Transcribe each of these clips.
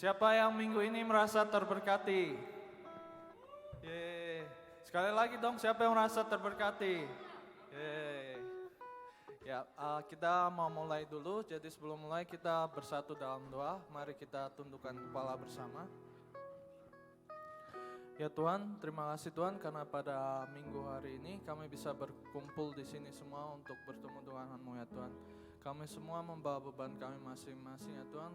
Siapa yang minggu ini merasa terberkati? Yeay. Sekali lagi dong, siapa yang merasa terberkati? Yeay. Ya, kita mau mulai dulu. Jadi sebelum mulai kita bersatu dalam doa. Mari kita tundukkan kepala bersama. Ya Tuhan, terima kasih Tuhan karena pada minggu hari ini kami bisa berkumpul di sini semua untuk bertemu dengan-Mu ya Tuhan. Kami semua membawa beban kami masing-masing ya Tuhan,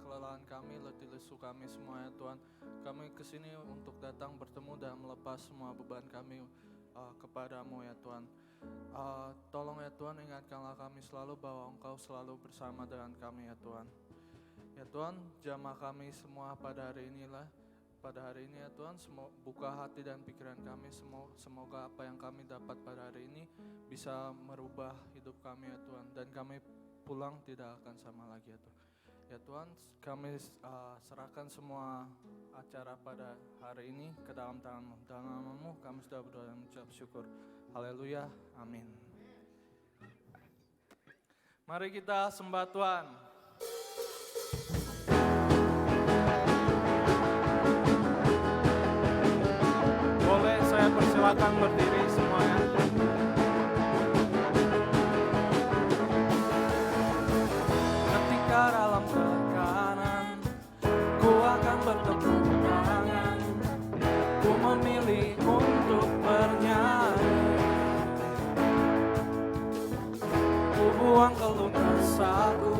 kelelahan kami, letih lesu kami semua ya Tuhan. Kami kesini untuk datang bertemu dan melepas semua beban kami kepada-Mu ya Tuhan. Tolong ya Tuhan, ingatkanlah kami selalu bahwa Engkau selalu bersama dengan kami ya Tuhan. Ya Tuhan, jamah kami semua pada hari ini ya Tuhan, buka hati dan pikiran kami, semoga apa yang kami dapat pada hari ini bisa merubah hidup kami ya Tuhan, dan kami pulang tidak akan sama lagi ya Tuhan. Ya Tuhan, kami serahkan semua acara pada hari ini ke dalam tangan-Mu. Dalam nama-Mu kami sudah berdoa dan mengucap syukur. Haleluya, amin. Mari kita sembah Tuhan. Boleh saya persilakan berdiri semuanya. Ketika dalam tekanan, ku akan bertepuk tangan, ku memilih untuk bernyanyi. Ku buang keluh kesahku,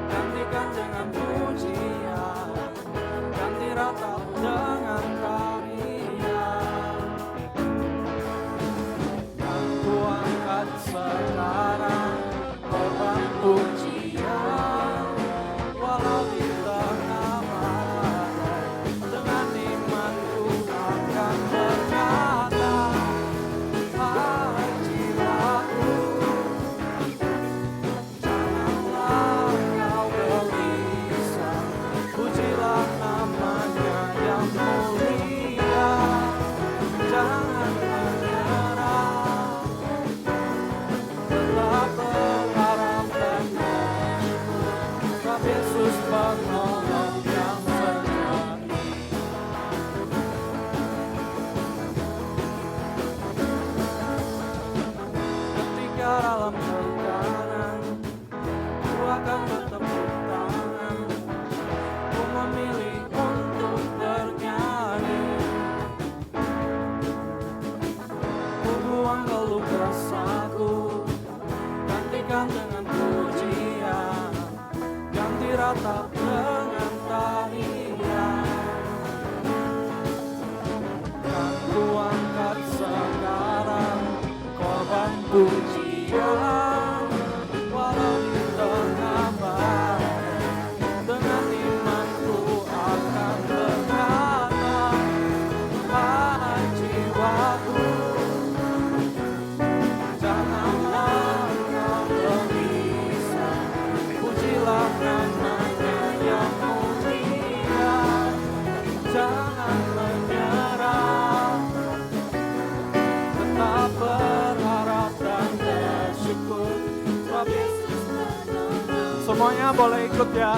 gantikan dengan pujian, ganti ratap dengan sekarang korban pujian, walau di tengah badai, dengan imanku akan berkata, hai jiwaku, janganlah kau gelisah, pujilah namanya yang mulia, jangan menyerah. Yesus penolong yang sejati. Ketika dalam tekanan, ku akan bertepuk tangan, ku memilih untuk bernyanyi. Ku buang keluh kesahku, gantikan dengan pujian, ganti ratap dengan tarian. Dan ku angkat sekarang korban pujian, walau di tengah badai, dengan imanku akan berkata, hai jiwaku, janganlah kau gelisah, pujilah namanya yang mulia, jangan menyerah, tetap berharap dan bersyukur, sebab Yesus menolong. Semuanya boleh ikut ya.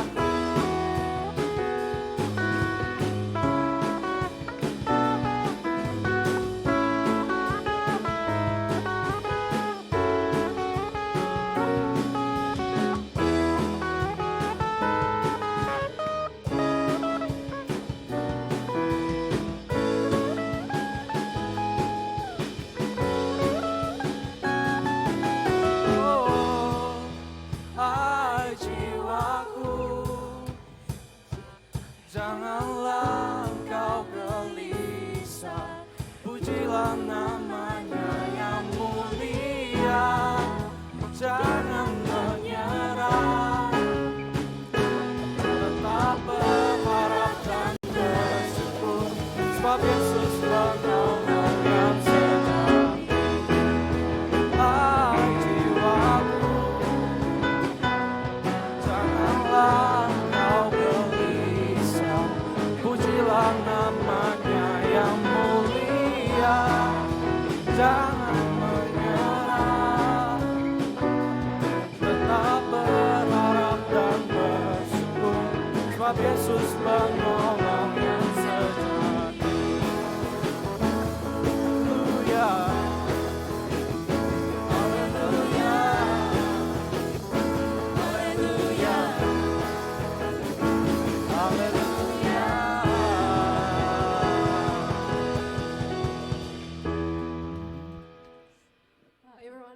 Hai jiwaku,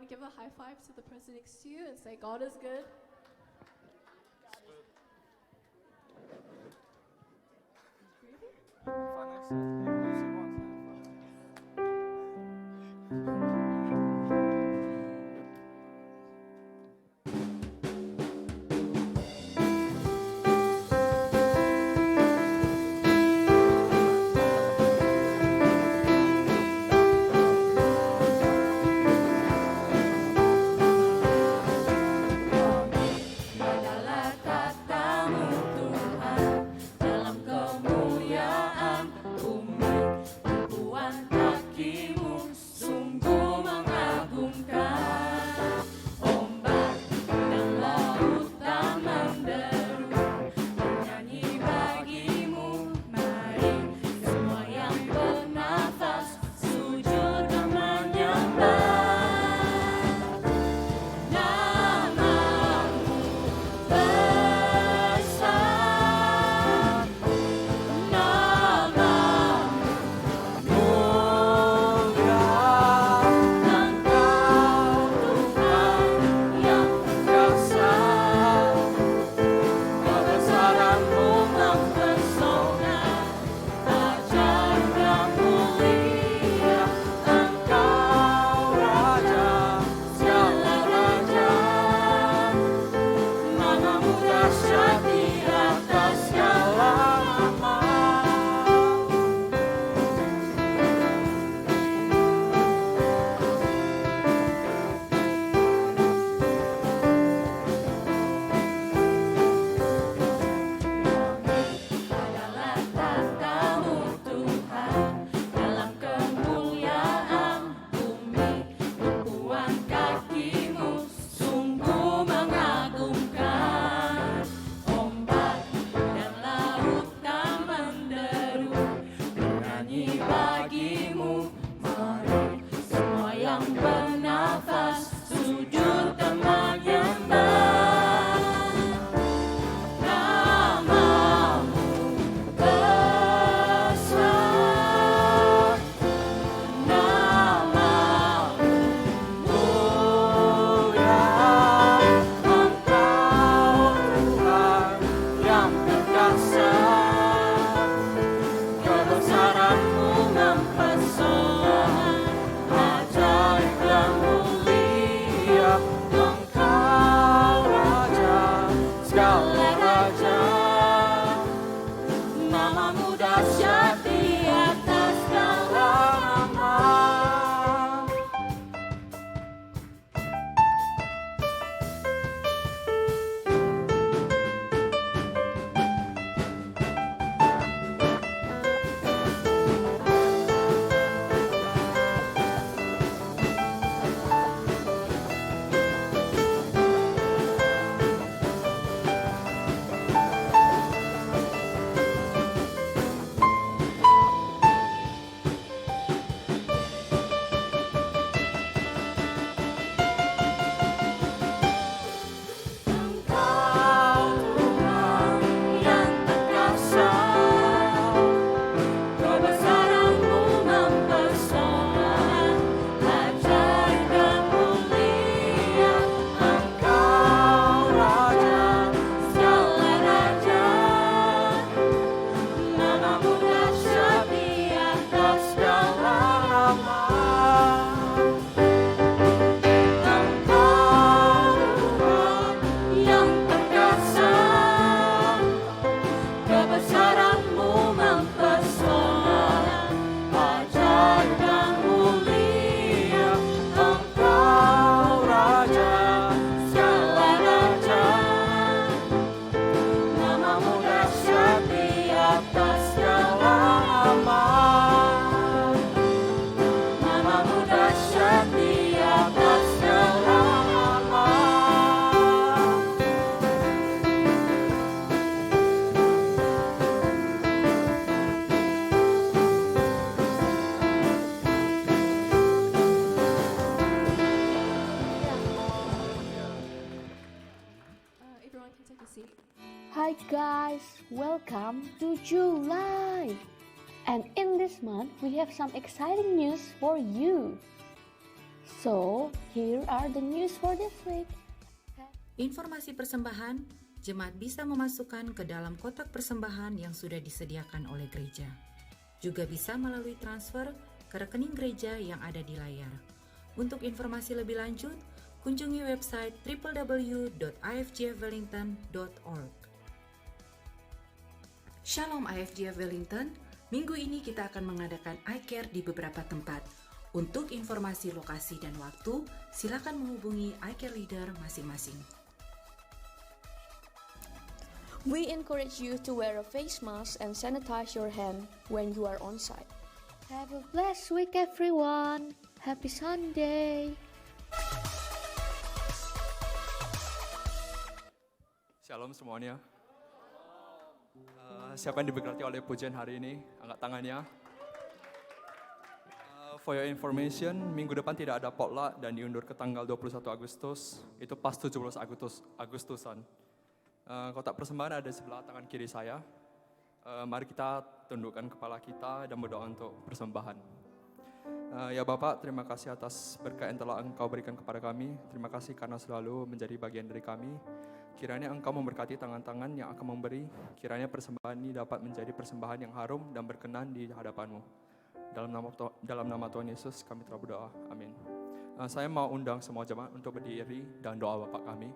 give a high five to the person next to you and say, God is good. Adalah kata-Mu Tuhan, dalam kemuliaan bumi, tumpuan kaki-Mu sungguh mengagumkan. Ombak dan lautan menderu, bernyanyi bagi-Mu. Mari semua yang bernafas sujud dan menyembah. Adalah kata-Mu Tuhan, dalam kemuliaan bumi, tumpuan kaki-Mu sungguh mengagumkan. Ombak dan lautan menderu, bernyanyi bagi-Mu. Mari semua yang bernafas sujud dan menyembah. Nama-Mu besar, nama-Mu mulia. Engkau Tuhan yang perkasa, kebesaran-Mu mempesona, ajaib dan mulia. Engkau Raja segala raja, nama-Mu dahsyat di atas segala nama. Engkau Tuhan yang perkasa, kebesaran-Mu mempesona, ajaib dan mulia. Engkau Raja segala raja, nama-Mu dahsyat di atas segala nama. Engkau Tuhan yang perkasa, kebesaran-Mu mempesona, ajaib dan mulia. Engkau Raja segala raja, nama-Mu dahsyat di atas segala nama. Nama-Mu dahsyat di atas segala nama. Everyone can take a seat. Hi guys, welcome to July. And in this month, we have some exciting news for you. So, here are the news for this week. Informasi persembahan, jemaat bisa memasukkan ke dalam kotak persembahan yang sudah disediakan oleh gereja. Juga bisa melalui transfer ke rekening gereja yang ada di layar. Untuk informasi lebih lanjut, kunjungi website www.ifgfwellington.org. Shalom IFGF Wellington, minggu ini kita akan mengadakan iCare di beberapa tempat. Untuk informasi lokasi dan waktu, silakan menghubungi iCare leader masing-masing. We encourage you to wear a face mask and sanitize your hand when you are on site. Have a blessed week, everyone. Happy Sunday. Shalom semuanya. Siapa yang diberkati oleh pujian hari ini? Angkat tangannya. For your information, minggu depan tidak ada potluck dan diundur ke tanggal 21 Agustus. Itu pas 17 Agustusan. Kotak persembahan ada di sebelah tangan kiri saya. Mari kita tundukkan kepala kita dan berdoa untuk persembahan. Ya Bapak, terima kasih atas berkat yang telah Engkau berikan kepada kami. Terima kasih karena selalu menjadi bagian dari kami. Kiranya Engkau memberkati tangan-tangan yang akan memberi. Kiranya persembahan ini dapat menjadi persembahan yang harum dan berkenan di hadapan-Mu. Dalam nama Tuhan Yesus kami telah berdoa. Amin. Saya mau undang semua jemaat untuk berdiri dan doa Bapak kami.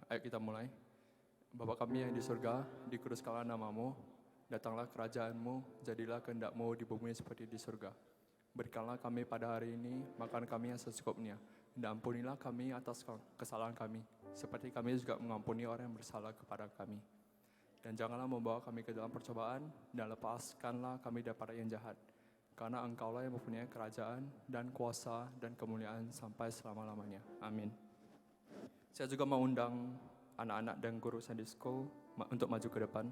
Ayo kita mulai. Bapa kami yang di surga, dikuduskanlah nama-Mu, datanglah kerajaan-Mu, jadilah kehendak-Mu di bumi seperti di surga. Berikanlah kami pada hari ini makan kami yang secukupnya, dan ampunilah kami atas kesalahan kami, seperti kami juga mengampuni orang yang bersalah kepada kami. Dan janganlah membawa kami ke dalam percobaan, dan lepaskanlah kami daripada yang jahat. Karena Engkaulah yang mempunyai kerajaan, dan kuasa, dan kemuliaan sampai selama-lamanya. Amin. Saya juga mau undang anak-anak dan guru Sunday School untuk maju ke depan.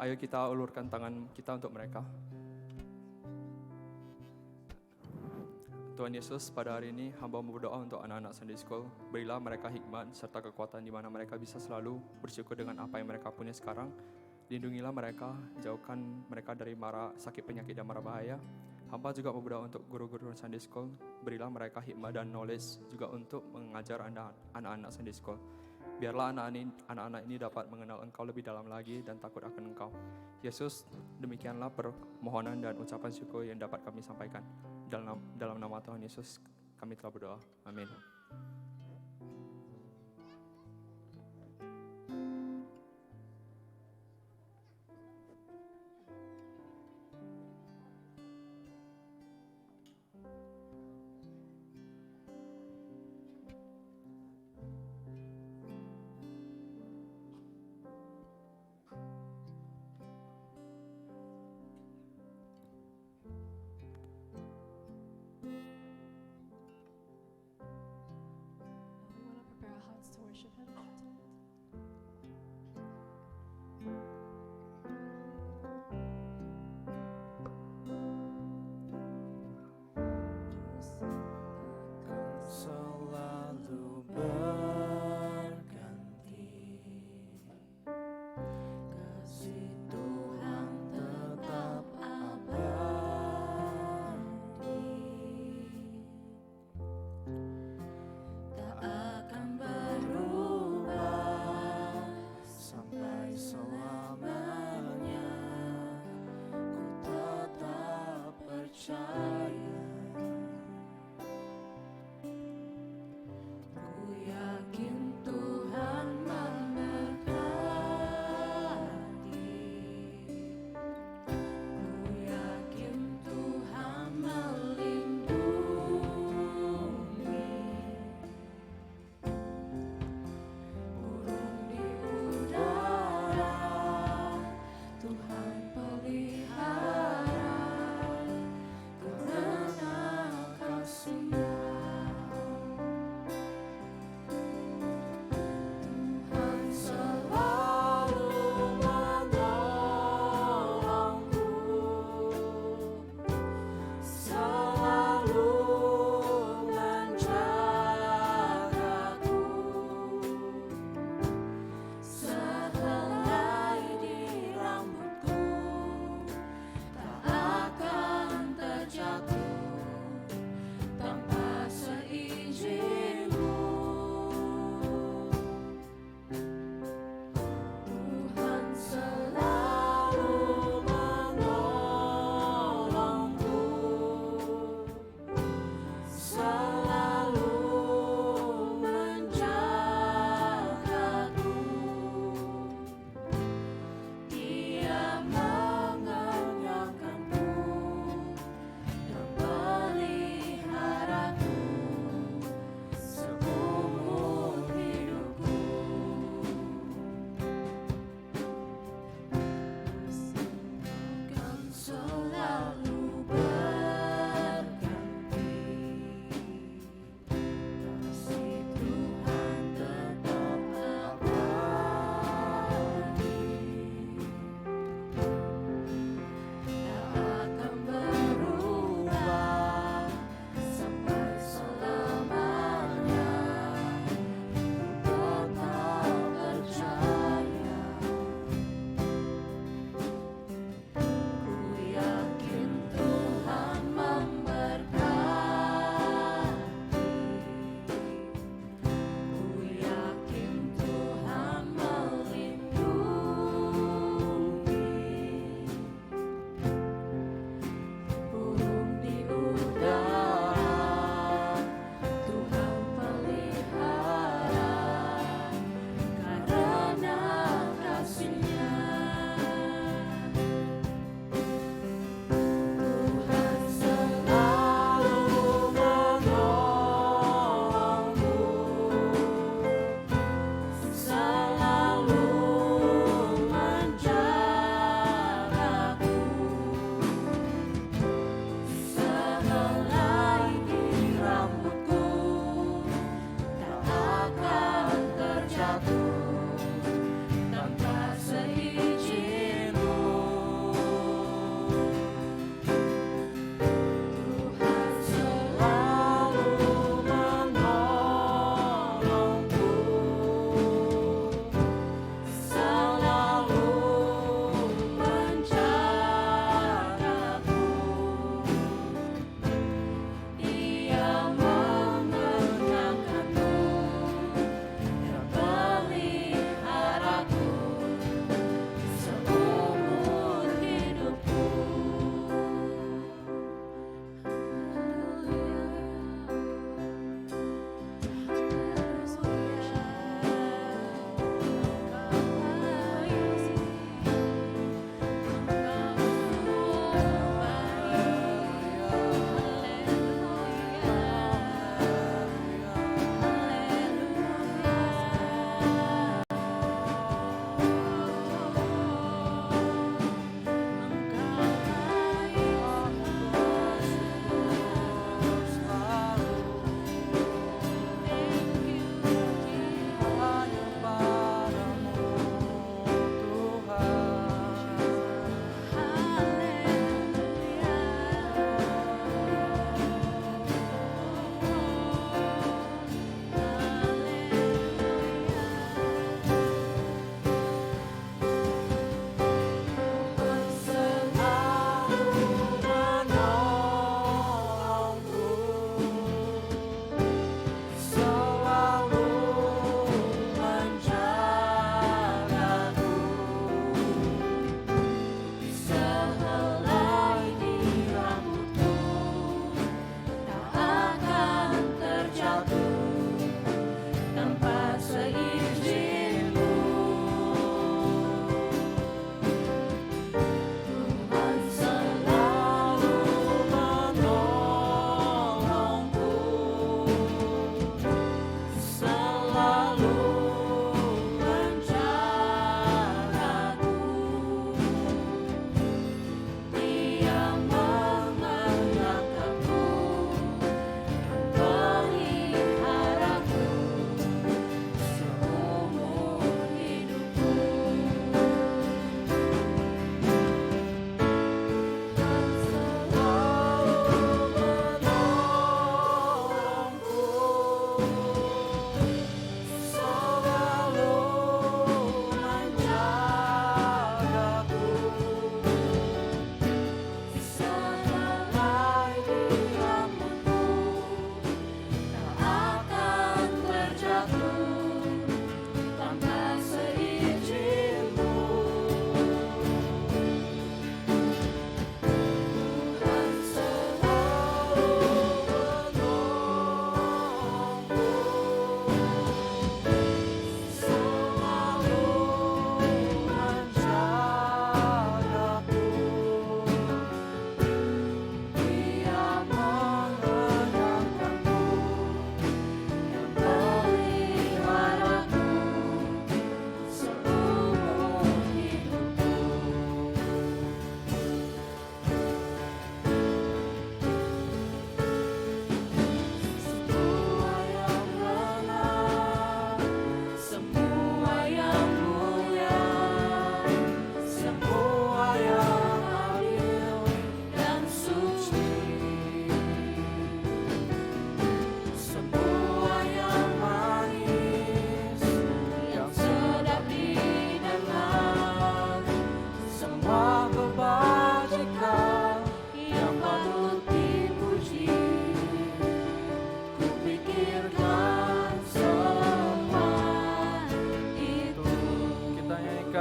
Ayo kita ulurkan tangan kita untuk mereka. Tuhan Yesus, pada hari ini hamba berdoa untuk anak-anak Sunday School. Berilah mereka hikmat serta kekuatan di mana mereka bisa selalu bersyukur dengan apa yang mereka punya sekarang. Lindungilah mereka, jauhkan mereka dari mara sakit penyakit dan mara bahaya. Hamba juga berdoa untuk guru-guru Sunday School. Berilah mereka hikmat dan knowledge juga untuk mengajar anak-anak Sunday School. Biarlah anak-anak ini dapat mengenal Engkau lebih dalam lagi dan takut akan Engkau. Yesus, demikianlah permohonan dan ucapan syukur yang dapat kami sampaikan. Dalam nama Tuhan Yesus kami telah berdoa. Amin. We want to prepare our hearts to worship Him. Selalu berganti, kasih Tuhan tetap abadi, tak akan berubah sampai selamanya. Ku tetap percaya. Ku yakin Tuhan memberkati. Ku yakin Tuhan melindungi. Burung di udara Tuhan pelihara. Ku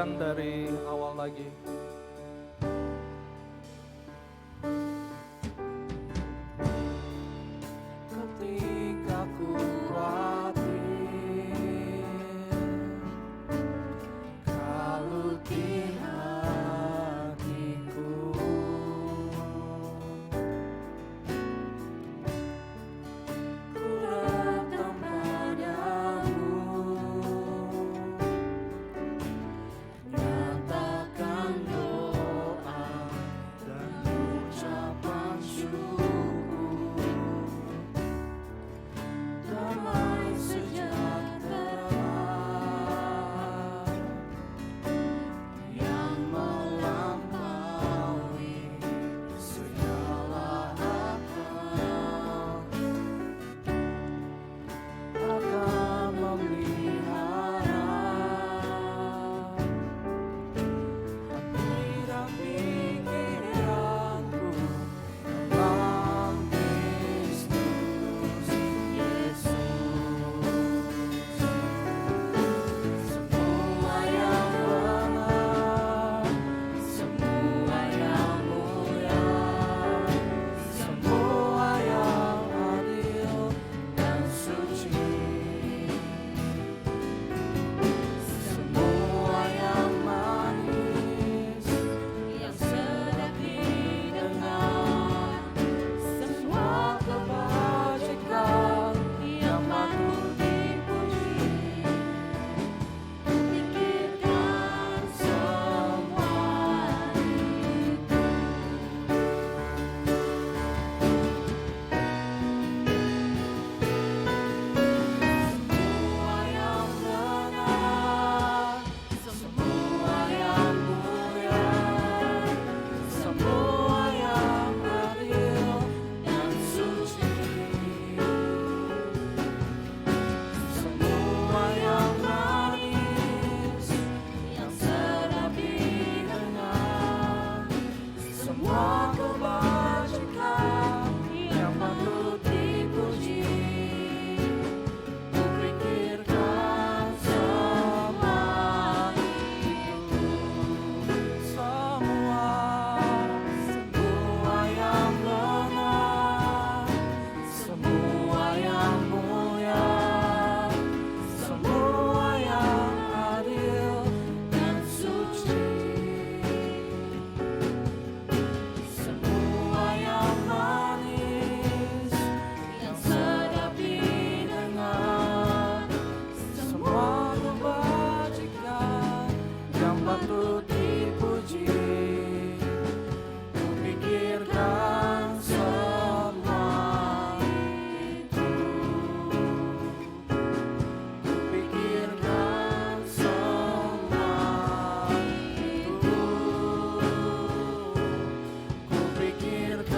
nyanyikan dari awal lagi. Ketika ku khawatir, kaluti hatiku, ku datang padamu, nyatakan doa dan ucapan syukur. Damai sejahtera yang melampaui segala akal akan memelihara hati dan pikiranku dalam Kristus Yesus. Semua yang benar, semua yang mulia, semua yang adil dan suci, semua yang manis, yang sedap didengar, semua kebajikan yang patut dipuji. Pikirkan semua itu. Semua yang benar, semua yang mulia, semua yang adil dan suci, semua yang manis, yang sedap didengar, semua kebajikan yang patut dipuji. Kupikirkan semua itu, semua yang benar, semua yang mulia, semua yang adil dan suci, semua yang manis, yang sedap didengar, semua kebajikan yang patut dipuji. Kupikirkan semua itu, kupikirkan semua itu, kupikirkan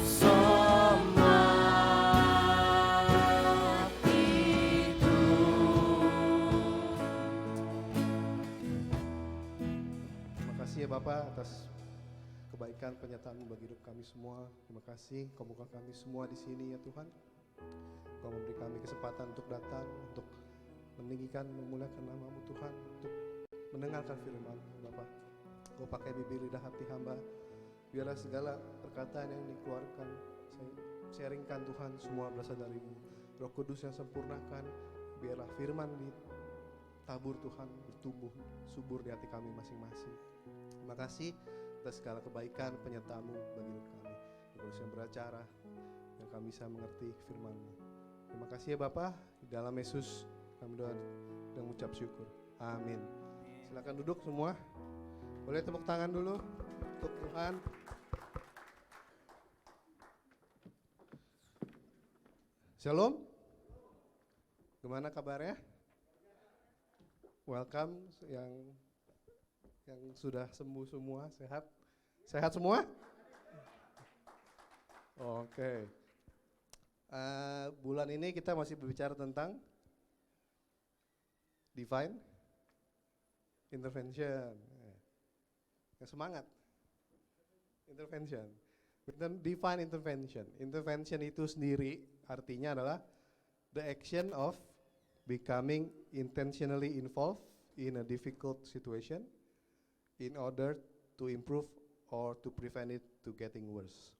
semua itu. Terima kasih ya Bapak atas kebaikan penyertaan bagi hidup kami semua. Terima kasih Kau buka kami semua di sini ya Tuhan. Kau memberi kami kesempatan untuk datang, untuk meninggikan, memuliakan nama-Mu Tuhan, untuk mendengarkan firman Bapak. Kau pakai bibir lidah hati hamba, biarlah segala perkataan yang dikeluarkan, saya sharingkan Tuhan, semua berasal dari-Mu. Roh Kudus yang sempurnakan, biarlah firman ditabur Tuhan, bertumbuh subur di hati kami masing-masing. Terima kasih atas segala kebaikan penyertaan-Mu bagi hidup kami. Roh Kudus yang beracara, yang kami bisa mengerti firman-Mu. Terima kasih ya Bapak, di dalam Yesus kami doa dan mengucap syukur. Amin. Silakan duduk semua. Boleh tepuk tangan dulu untuk Tuhan. Shalom. Gimana kabarnya? Welcome yang sudah sembuh semua, sehat? Sehat semua? Oke. Bulan ini kita masih berbicara tentang divine intervention. Yang semangat. Intervention. Divine intervention. Intervention itu sendiri artinya adalah the action of becoming intentionally involved in a difficult situation in order to improve or to prevent it to getting worse.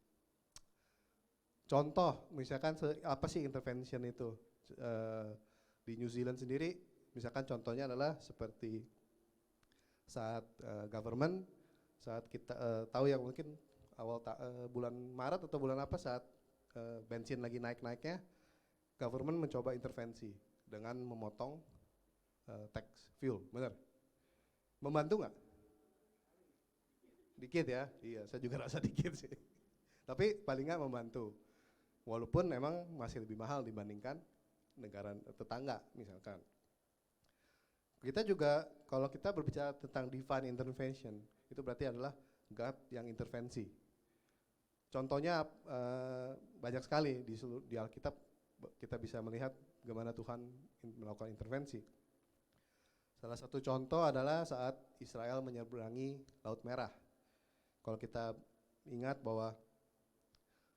Contoh, misalkan apa sih intervention itu? Di New Zealand sendiri, misalkan contohnya adalah seperti saat government, saat kita tahu yang mungkin awal bulan Maret atau bulan apa saat bensin lagi naik-naiknya, government mencoba intervensi dengan memotong tax fuel, benar? Membantu nggak? Dikit ya, iya saya juga rasa dikit sih. Tapi paling nggak membantu. Walaupun memang masih lebih mahal dibandingkan negara tetangga misalkan. Kita juga kalau kita berbicara tentang divine intervention, itu berarti adalah God yang intervensi. Contohnya banyak sekali di Alkitab kita bisa melihat bagaimana Tuhan melakukan intervensi. Salah satu contoh adalah saat Israel menyeberangi Laut Merah. Kalau kita ingat bahwa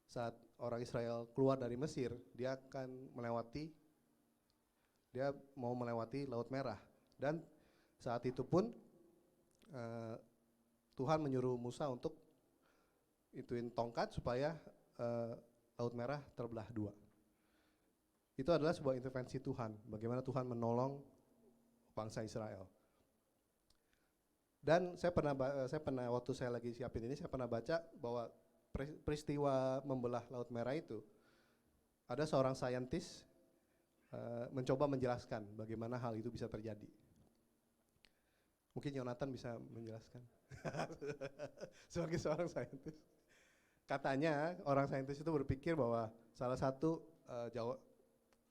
saat orang Israel keluar dari Mesir, dia mau melewati Laut Merah. Dan saat itu pun Tuhan menyuruh Musa untuk ituin tongkat supaya Laut Merah terbelah dua. Itu adalah sebuah intervensi Tuhan, bagaimana Tuhan menolong bangsa Israel. Dan saya pernah waktu saya lagi siapin ini, saya pernah baca bahwa peristiwa membelah Laut Merah itu, ada seorang saintis mencoba menjelaskan bagaimana hal itu bisa terjadi. Mungkin Yonatan bisa menjelaskan. Sebagai seorang saintis. Katanya orang saintis itu berpikir bahwa salah satu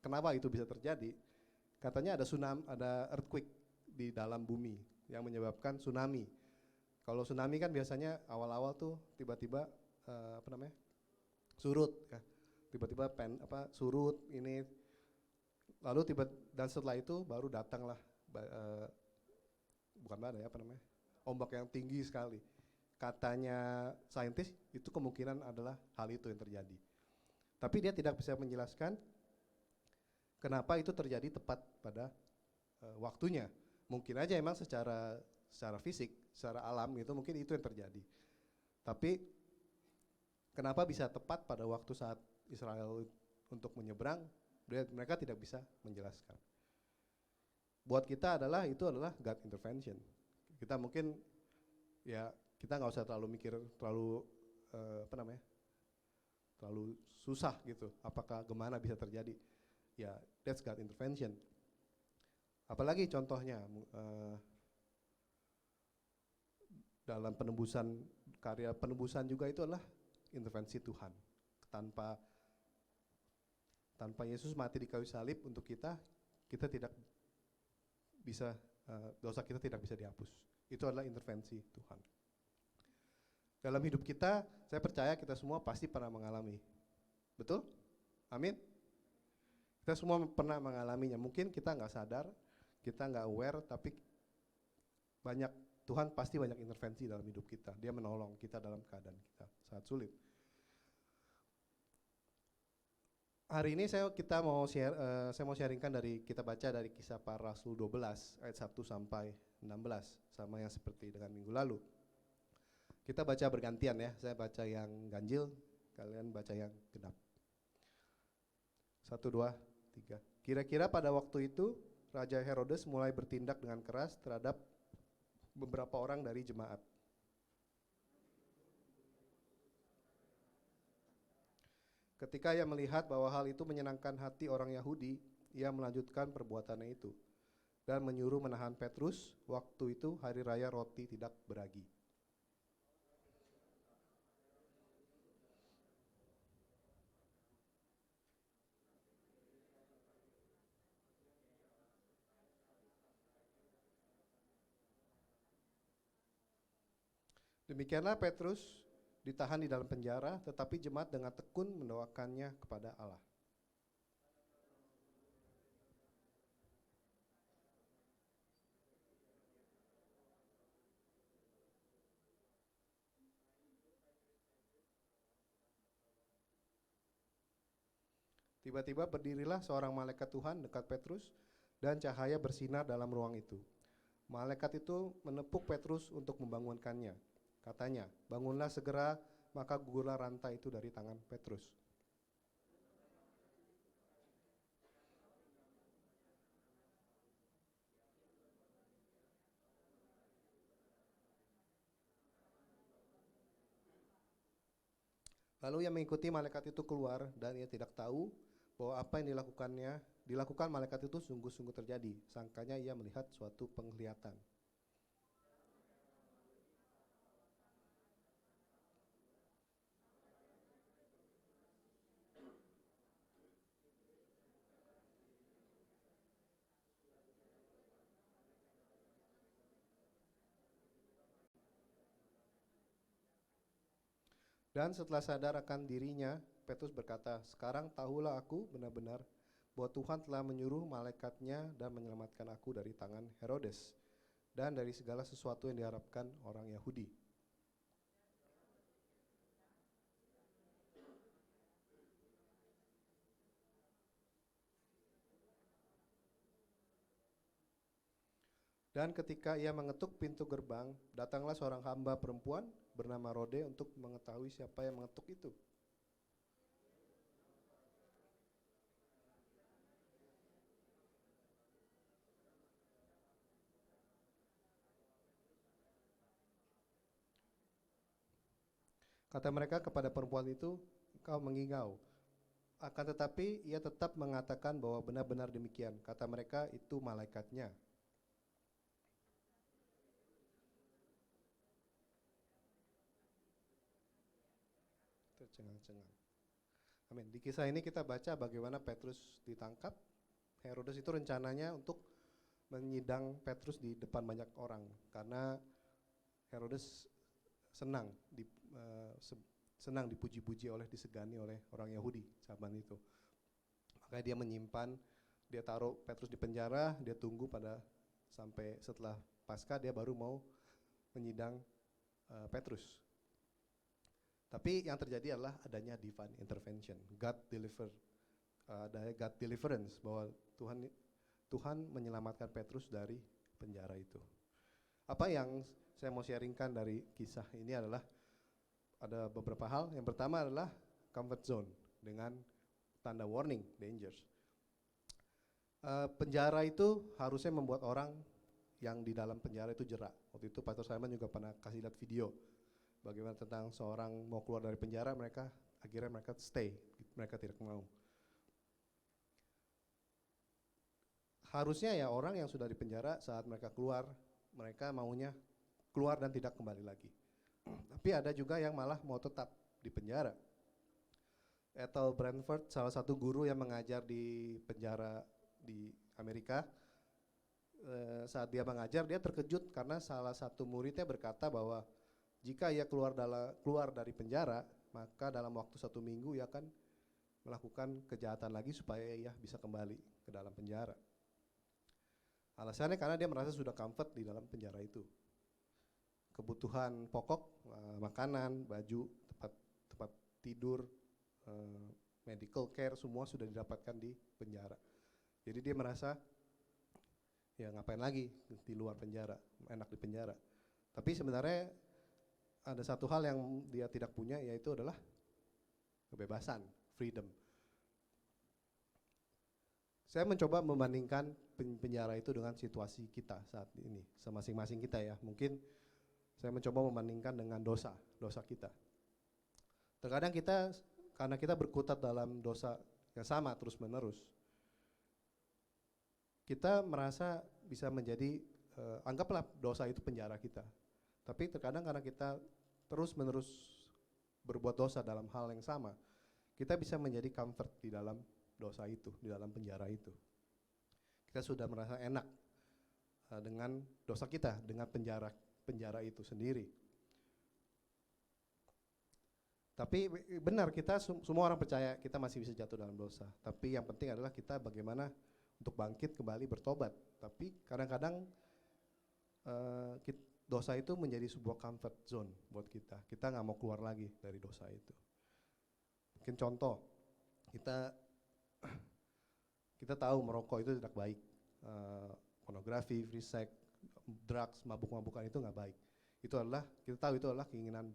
kenapa itu bisa terjadi, katanya ada tsunami, ada earthquake di dalam bumi yang menyebabkan tsunami. Kalau tsunami kan biasanya awal-awal tuh tiba-tiba surut ya. Tiba-tiba surut ini, lalu dan setelah itu baru datanglah bukan badai ombak yang tinggi sekali. Katanya saintis itu kemungkinan adalah hal itu yang terjadi. Tapi dia tidak bisa menjelaskan kenapa itu terjadi tepat pada waktunya. Mungkin aja emang secara fisik, secara alam gitu mungkin itu yang terjadi. Tapi kenapa bisa tepat pada waktu saat Israel untuk menyeberang, mereka tidak bisa menjelaskan. Buat kita itu adalah God intervention. Kita mungkin ya kita nggak usah terlalu mikir terlalu susah gitu. Apakah gimana bisa terjadi? Ya that's God intervention. Apalagi contohnya dalam karya penebusan juga itu adalah intervensi Tuhan. Tanpa Yesus mati di kayu salib untuk kita tidak bisa, dosa kita tidak bisa dihapus. Itu adalah intervensi Tuhan. Dalam hidup kita, saya percaya kita semua pasti pernah mengalami. Betul? Amin? Kita semua pernah mengalaminya. Mungkin kita nggak sadar, kita nggak aware, tapi Tuhan pasti banyak intervensi dalam hidup kita. Dia menolong kita dalam keadaan kita saat sulit. Hari ini saya mau sharingkan kita baca dari Kisah Para Rasul 12 ayat 1 sampai 16, sama yang seperti dengan minggu lalu. Kita baca bergantian ya, saya baca yang ganjil, kalian baca yang genap. 1, 2, 3. Kira-kira pada waktu itu Raja Herodes mulai bertindak dengan keras terhadap beberapa orang dari jemaat. Ketika ia melihat bahwa hal itu menyenangkan hati orang Yahudi, ia melanjutkan perbuatannya itu dan menyuruh menahan Petrus. Waktu itu hari raya roti tidak beragi. Demikianlah Petrus ditahan di dalam penjara, tetapi jemaat dengan tekun mendoakannya kepada Allah. Tiba-tiba berdirilah seorang malaikat Tuhan dekat Petrus dan cahaya bersinar dalam ruang itu. Malaikat itu menepuk Petrus untuk membangunkannya. Katanya, bangunlah segera, maka gugurlah rantai itu dari tangan Petrus. Lalu ia mengikuti malaikat itu keluar dan ia tidak tahu bahwa apa yang dilakukan malaikat itu sungguh-sungguh terjadi. Sangkanya ia melihat suatu penglihatan. Dan setelah sadar akan dirinya, Petrus berkata, "Sekarang tahulah aku benar-benar bahwa Tuhan telah menyuruh malaikatnya dan menyelamatkan aku dari tangan Herodes dan dari segala sesuatu yang diharapkan orang Yahudi." Dan ketika ia mengetuk pintu gerbang, datanglah seorang hamba perempuan bernama Rode untuk mengetahui siapa yang mengetuk itu. Kata mereka kepada perempuan itu, "Kau mengigau." Akan tetapi ia tetap mengatakan bahwa benar-benar demikian. Kata mereka, "Itu malaikatnya." Tercengang-cengang. Amin. Di kisah ini kita baca bagaimana Petrus ditangkap. Herodes itu rencananya untuk menyidang Petrus di depan banyak orang karena Herodes senang dipuji-puji disegani oleh orang Yahudi zaman itu. Makanya dia menyimpan, dia taruh Petrus di penjara, dia tunggu sampai setelah Paskah dia baru mau menyidang Petrus. Tapi yang terjadi adalah adanya divine intervention, God deliverance, bahwa Tuhan menyelamatkan Petrus dari penjara itu. Apa yang saya mau sharingkan dari kisah ini adalah ada beberapa hal. Yang pertama adalah comfort zone dengan tanda warning, dangers. Penjara itu harusnya membuat orang yang di dalam penjara itu jerak. Waktu itu Pastor Simon juga pernah kasih lihat video bagaimana tentang seorang mau keluar dari penjara, akhirnya mereka stay, mereka tidak mau. Harusnya ya orang yang sudah di penjara saat mereka keluar, mereka maunya keluar dan tidak kembali lagi. Tapi ada juga yang malah mau tetap di penjara. Ethel Brantford, salah satu guru yang mengajar di penjara di Amerika, saat dia mengajar dia terkejut karena salah satu muridnya berkata bahwa jika ia keluar dari penjara, maka dalam waktu 1 minggu ia akan melakukan kejahatan lagi supaya ia bisa kembali ke dalam penjara. Alasannya karena dia merasa sudah comfort di dalam penjara itu. Kebutuhan pokok, makanan, baju, tempat tidur, medical care, semua sudah didapatkan di penjara. Jadi dia merasa, ya ngapain lagi di luar penjara, enak di penjara. Tapi sebenarnya ada satu hal yang dia tidak punya, yaitu adalah kebebasan, freedom. Saya mencoba membandingkan penjara itu dengan situasi kita saat ini, masing-masing kita ya. Mungkin saya mencoba membandingkan dengan dosa kita. Terkadang karena kita berkutat dalam dosa yang sama terus-menerus, kita merasa bisa menjadi, anggaplah dosa itu penjara kita. Tapi terkadang karena kita terus-menerus berbuat dosa dalam hal yang sama, kita bisa menjadi comfort di dalam dosa itu, di dalam penjara itu. Kita sudah merasa enak dengan dosa kita, dengan penjara itu sendiri. Tapi benar, kita semua orang percaya kita masih bisa jatuh dalam dosa. Tapi yang penting adalah kita bagaimana untuk bangkit kembali bertobat. Tapi kadang-kadang dosa itu menjadi sebuah comfort zone buat kita. Kita nggak mau keluar lagi dari dosa itu. Mungkin contoh, kita tahu merokok itu tidak baik. pornografi, free sex, drugs, mabuk-mabukan itu nggak baik. Itu adalah, kita tahu itu adalah keinginan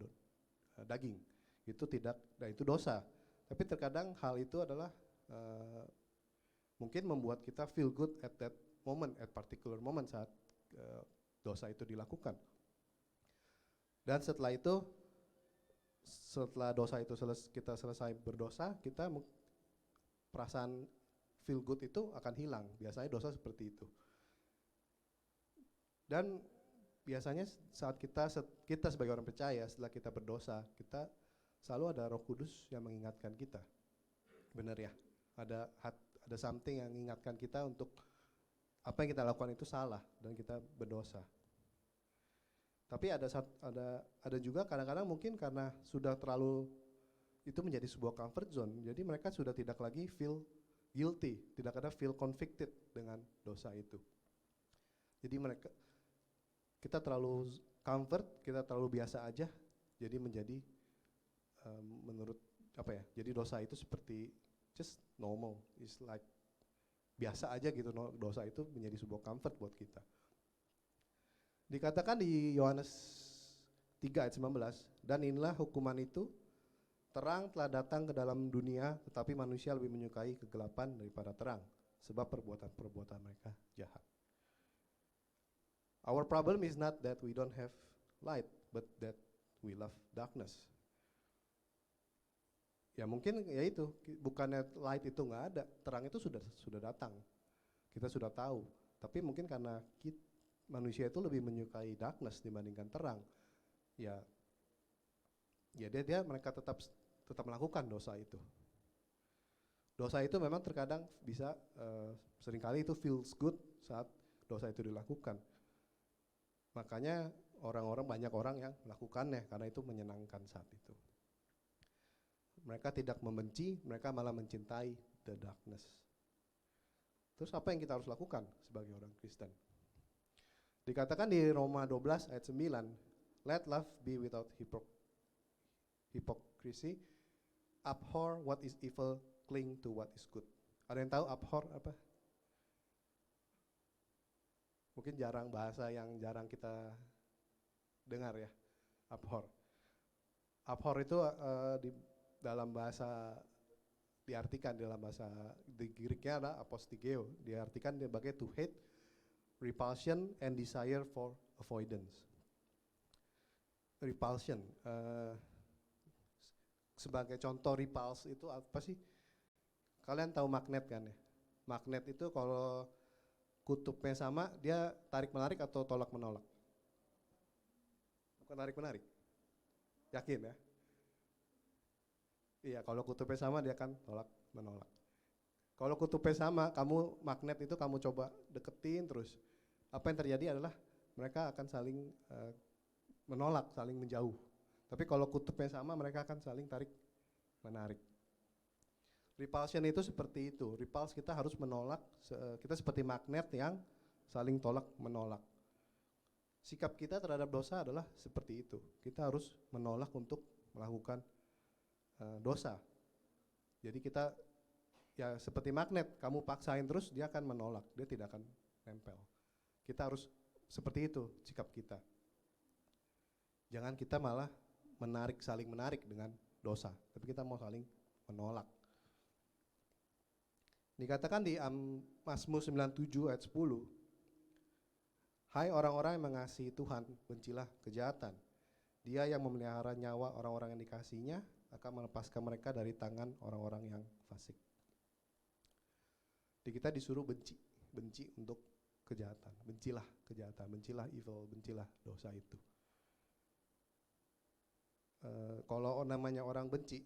daging. Itu tidak, dan itu dosa. Tapi terkadang hal itu adalah mungkin membuat kita feel good at that moment, at particular moment saat dosa itu dilakukan. Dan setelah itu, setelah dosa itu kita selesai berdosa, kita perasaan feel good itu akan hilang. Biasanya dosa seperti itu. Dan biasanya saat kita sebagai orang percaya, setelah kita berdosa, kita selalu ada Roh Kudus yang mengingatkan kita. Benar ya? Ada something yang mengingatkan kita untuk apa yang kita lakukan itu salah dan kita berdosa. Tapi ada juga kadang-kadang mungkin karena sudah terlalu itu menjadi sebuah comfort zone, jadi mereka sudah tidak lagi feel guilty, tidak ada feel convicted dengan dosa itu. Jadi kita terlalu comfort, kita terlalu biasa aja, jadi menjadi menurut jadi dosa itu seperti just normal, it's like biasa aja gitu. Dosa itu menjadi sebuah comfort buat kita. Dikatakan di Yohanes 3 ayat 19, dan inilah hukuman itu, terang telah datang ke dalam dunia, tetapi manusia lebih menyukai kegelapan daripada terang, sebab perbuatan-perbuatan mereka jahat. Our problem is not that we don't have light, but that we love darkness. Ya mungkin ya itu, bukannya light itu nggak ada, terang itu sudah datang, kita sudah tahu. Tapi mungkin karena manusia itu lebih menyukai darkness dibandingkan terang. Ya mereka tetap melakukan dosa itu. Dosa itu memang terkadang bisa seringkali itu feels good saat dosa itu dilakukan. Makanya banyak orang yang melakukannya karena itu menyenangkan saat itu. Mereka tidak membenci, mereka malah mencintai the darkness. Terus apa yang kita harus lakukan sebagai orang Kristen? Dikatakan di Roma 12 ayat 9, let love be without hypocrisy, abhor what is evil, cling to what is good. Ada yang tahu abhor apa? Mungkin bahasa yang jarang kita dengar ya, abhor. Abhor itu dalam bahasa diartikan dalam bahasa di Greeknya adalah apostigeo, diartikan sebagai to hate, repulsion and desire for avoidance. Repulsion, sebagai contoh repulse itu apa sih? Kalian tahu magnet kan ya? Magnet itu kalau kutubnya sama, dia tarik-menarik atau tolak-menolak? Bukan tarik-menarik? Yakin ya? Iya, kalau kutubnya sama dia akan tolak-menolak. Kalau kutubnya sama, magnet itu kamu coba deketin terus. Apa yang terjadi adalah mereka akan saling menolak, saling menjauh. Tapi kalau kutubnya sama, mereka akan saling tarik-menarik. Repulsion itu seperti itu. Repulse kita harus menolak, kita seperti magnet yang saling tolak-menolak. Sikap kita terhadap dosa adalah seperti itu. Kita harus menolak untuk melakukan dosa. Jadi kita ya seperti magnet, kamu paksain terus dia akan menolak, dia tidak akan nempel. Kita harus seperti itu sikap kita. Jangan kita malah saling menarik dengan dosa, tapi kita mau saling menolak. Dikatakan di Mazmur 97 ayat 10, hai orang-orang yang mengasihi Tuhan, bencilah kejahatan. Dia yang memelihara nyawa orang-orang yang dikasihinya akan melepaskan mereka dari tangan orang-orang yang fasik. Jadi kita disuruh benci untuk kejahatan. Bencilah kejahatan, bencilah evil, bencilah dosa itu. Kalau namanya orang benci,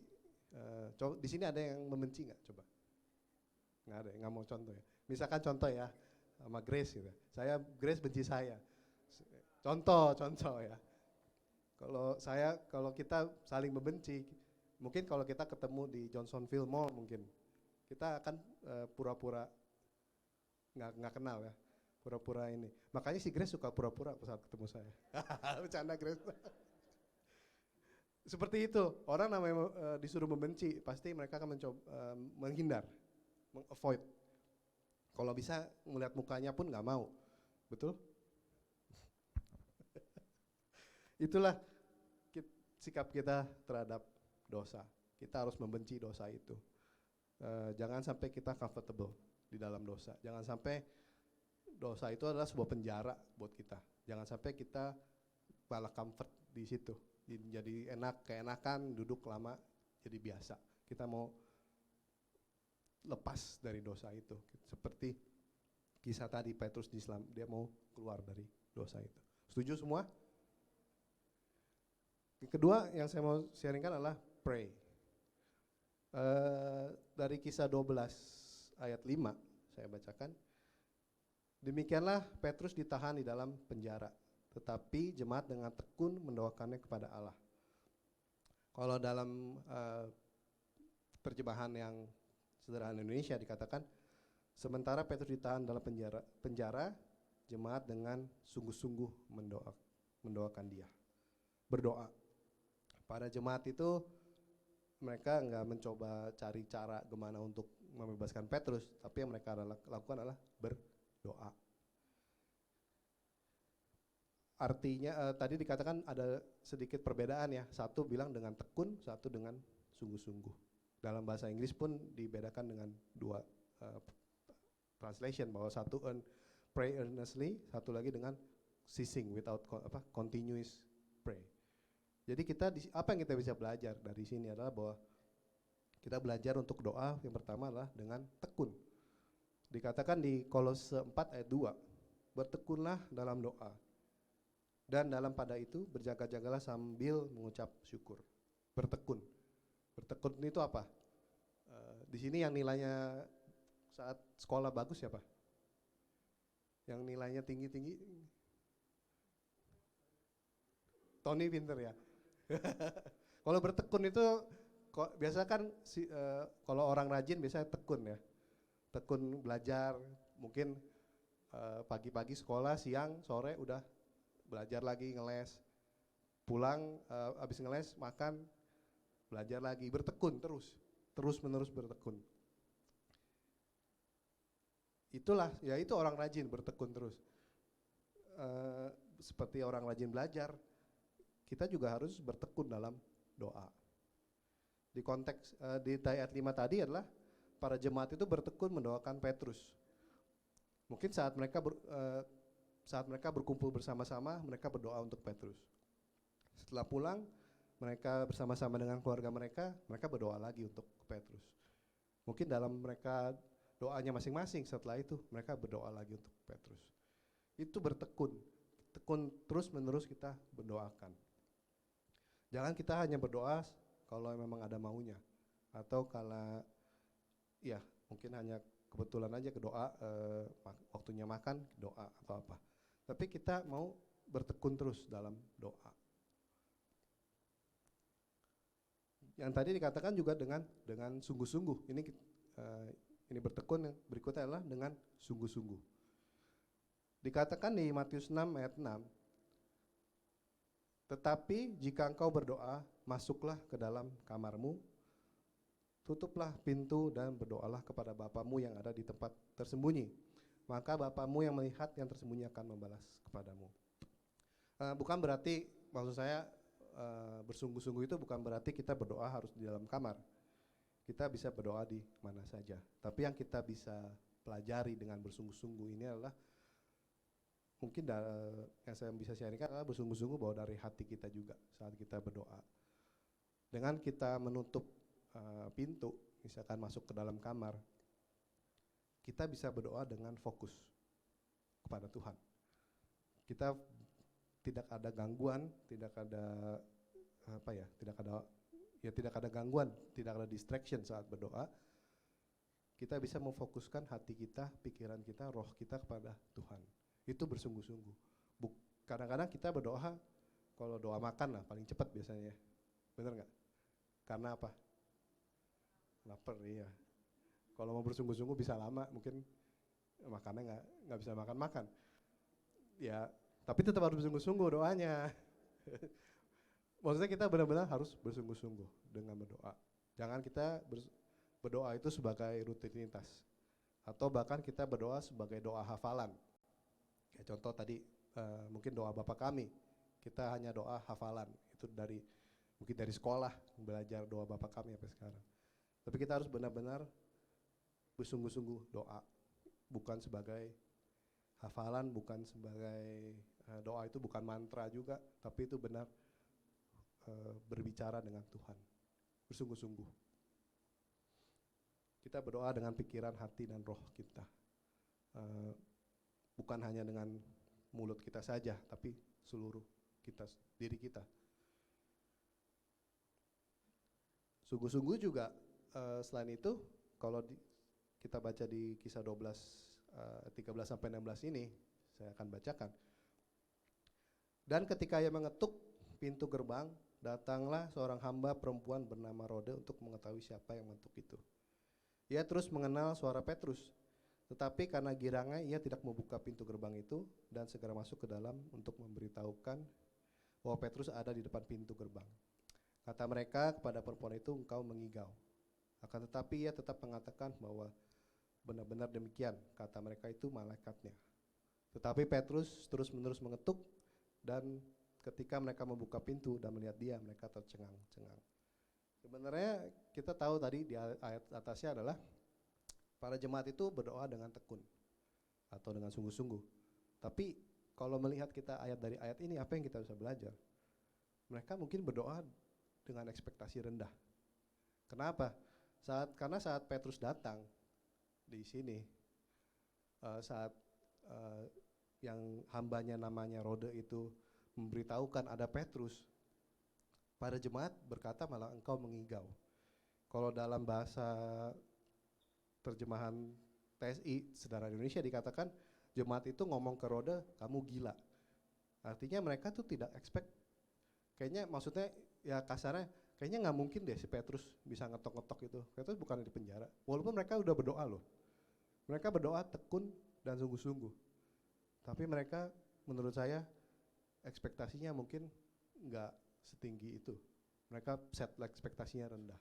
di sini ada yang membenci nggak? Coba. Nggak ada, nggak mau contoh ya. Misalkan contoh ya, sama Grace gitu. Grace benci saya. Contoh ya. Kalau kita saling membenci, mungkin kalau kita ketemu di Johnsonville Mall mungkin kita akan pura-pura nggak kenal ya, pura-pura ini. Makanya si Grace suka pura-pura saat ketemu saya. Bercanda Grace. Seperti itu, orang namanya disuruh membenci, pasti mereka akan mencoba menghindar, meng-avoid. Kalau bisa ngeliat mukanya pun nggak mau, betul? Itulah sikap kita terhadap dosa. Kita harus membenci dosa itu. Jangan sampai kita comfortable di dalam dosa. Jangan sampai dosa itu adalah sebuah penjara buat kita. Jangan sampai kita malah comfort di situ. Jadi keenakan, duduk lama, jadi biasa. Kita mau lepas dari dosa itu. Seperti kisah tadi Petrus di Islam, dia mau keluar dari dosa itu. Setuju semua? Yang kedua yang saya mau sharingkan adalah pray. Dari kisah 12 ayat 5 saya bacakan. Demikianlah Petrus ditahan di dalam penjara, tetapi jemaat dengan tekun mendoakannya kepada Allah. Kalau dalam terjemahan yang sederhana Indonesia dikatakan, sementara Petrus ditahan dalam penjara, jemaat dengan sungguh-sungguh mendoakan dia. Berdoa. Pada jemaat itu mereka nggak mencoba cari cara gimana untuk membebaskan Petrus, tapi yang mereka lakukan adalah berdoa. Artinya tadi dikatakan ada sedikit perbedaan ya, satu bilang dengan tekun, satu dengan sungguh-sungguh. Dalam bahasa Inggris pun dibedakan dengan dua translation, bahwa satu pray earnestly, satu lagi dengan ceasing without continuous pray. Jadi apa yang kita bisa belajar dari sini adalah bahwa kita belajar untuk doa yang pertama adalah dengan tekun. Dikatakan di Kolose 4 ayat 2, bertekunlah dalam doa. Dan dalam pada itu berjaga-jagalah sambil mengucap syukur. Bertekun. Bertekun itu apa? Di sini yang nilainya saat sekolah bagus siapa? Yang nilainya tinggi-tinggi? Tony pinter ya. Kalau bertekun itu biasa kan kalau orang rajin biasanya tekun ya. Tekun belajar, mungkin pagi-pagi sekolah, siang, sore udah belajar lagi, ngeles. Pulang habis ngeles, makan, belajar lagi, bertekun terus-menerus bertekun. Itulah, ya itu orang rajin bertekun terus. Seperti orang rajin belajar, kita juga harus bertekun dalam doa. Di konteks di ayat 5 tadi adalah para jemaat itu bertekun mendoakan Petrus. Mungkin saat mereka berkumpul bersama-sama, mereka berdoa untuk Petrus. Setelah pulang, mereka bersama-sama dengan keluarga mereka berdoa lagi untuk Petrus. Mungkin dalam mereka doanya masing-masing, setelah itu mereka berdoa lagi untuk Petrus. Itu bertekun. Tekun terus-menerus kita berdoakan. Jangan kita hanya berdoa kalau memang ada maunya, atau kalau ya mungkin hanya kebetulan aja ke doa, waktunya makan doa atau apa. Tapi kita mau bertekun terus dalam doa. Yang tadi dikatakan juga dengan sungguh-sungguh. Ini bertekun, yang berikutnya adalah dengan sungguh-sungguh. Dikatakan di Matius 6 ayat 6, tetapi jika engkau berdoa, masuklah ke dalam kamarmu, tutuplah pintu dan berdoalah kepada Bapamu yang ada di tempat tersembunyi. Maka Bapamu yang melihat yang tersembunyi akan membalas kepadamu. Bukan berarti, maksud saya bersungguh-sungguh itu bukan berarti kita berdoa harus di dalam kamar. Kita bisa berdoa di mana saja. Tapi yang kita bisa pelajari dengan bersungguh-sungguh ini adalah mungkin yang saya bisa sharingkan adalah bersungguh-sungguh bahwa dari hati kita juga saat kita berdoa. Dengan kita menutup pintu, misalkan masuk ke dalam kamar, kita bisa berdoa dengan fokus kepada Tuhan. Kita tidak ada gangguan, tidak ada gangguan, tidak ada distraction saat berdoa. Kita bisa memfokuskan hati kita, pikiran kita, roh kita kepada Tuhan. Itu bersungguh-sungguh. Kadang-kadang kita berdoa, kalau doa makan lah paling cepat biasanya, bener nggak? Karena apa? Lapar, iya. Kalau mau bersungguh-sungguh bisa lama, mungkin makannya nggak bisa makan. Ya, tapi tetap harus bersungguh-sungguh doanya. Maksudnya kita benar-benar harus bersungguh-sungguh dengan berdoa. Jangan kita berdoa itu sebagai rutinitas Atau bahkan kita berdoa sebagai doa hafalan. Kayak contoh tadi mungkin doa Bapa kami, kita hanya doa hafalan. Itu mungkin dari sekolah belajar doa Bapa kami sampai sekarang. Tapi kita harus benar-benar bersungguh-sungguh doa, bukan sebagai hafalan, bukan sebagai doa itu bukan mantra juga, tapi itu benar berbicara dengan Tuhan, bersungguh-sungguh. Kita berdoa dengan pikiran, hati, dan roh kita. Bukan hanya dengan mulut kita saja, tapi seluruh diri kita. Sungguh-sungguh juga selain itu, kalau kita baca di Kisah 13 sampai 16 ini, saya akan bacakan. Dan ketika ia mengetuk pintu gerbang, datanglah seorang hamba perempuan bernama Rode untuk mengetahui siapa yang mengetuk itu. Ia terus mengenal suara Petrus, tetapi karena girangnya ia tidak membuka pintu gerbang itu dan segera masuk ke dalam untuk memberitahukan bahwa Petrus ada di depan pintu gerbang. Kata mereka kepada perempuan itu, engkau mengigau. Akan tetapi ia tetap mengatakan bahwa benar-benar demikian, kata mereka itu malaikatnya. Tetapi Petrus terus-menerus mengetuk, dan ketika mereka membuka pintu dan melihat dia, mereka tercengang-cengang. Sebenarnya kita tahu tadi di ayat atasnya adalah para jemaat itu berdoa dengan tekun atau dengan sungguh-sungguh. Tapi kalau melihat kita dari ayat ini, apa yang kita bisa belajar? Mereka mungkin berdoa dengan ekspektasi rendah. Kenapa? Karena saat Petrus datang di sini, saat yang hambanya namanya Rode itu memberitahukan ada Petrus, para jemaat berkata malah engkau mengigau. Kalau dalam bahasa terjemahan TSI Saudara Indonesia dikatakan jemaat itu ngomong ke Rode, kamu gila. Artinya mereka tuh tidak expect, kayaknya maksudnya ya kasarnya, kayaknya nggak mungkin deh si Petrus bisa ngetok-ngetok itu. Petrus bukan di penjara, walaupun mereka udah berdoa loh. Mereka berdoa tekun dan sungguh-sungguh. Tapi mereka menurut saya ekspektasinya mungkin nggak setinggi itu. Mereka set ekspektasinya rendah.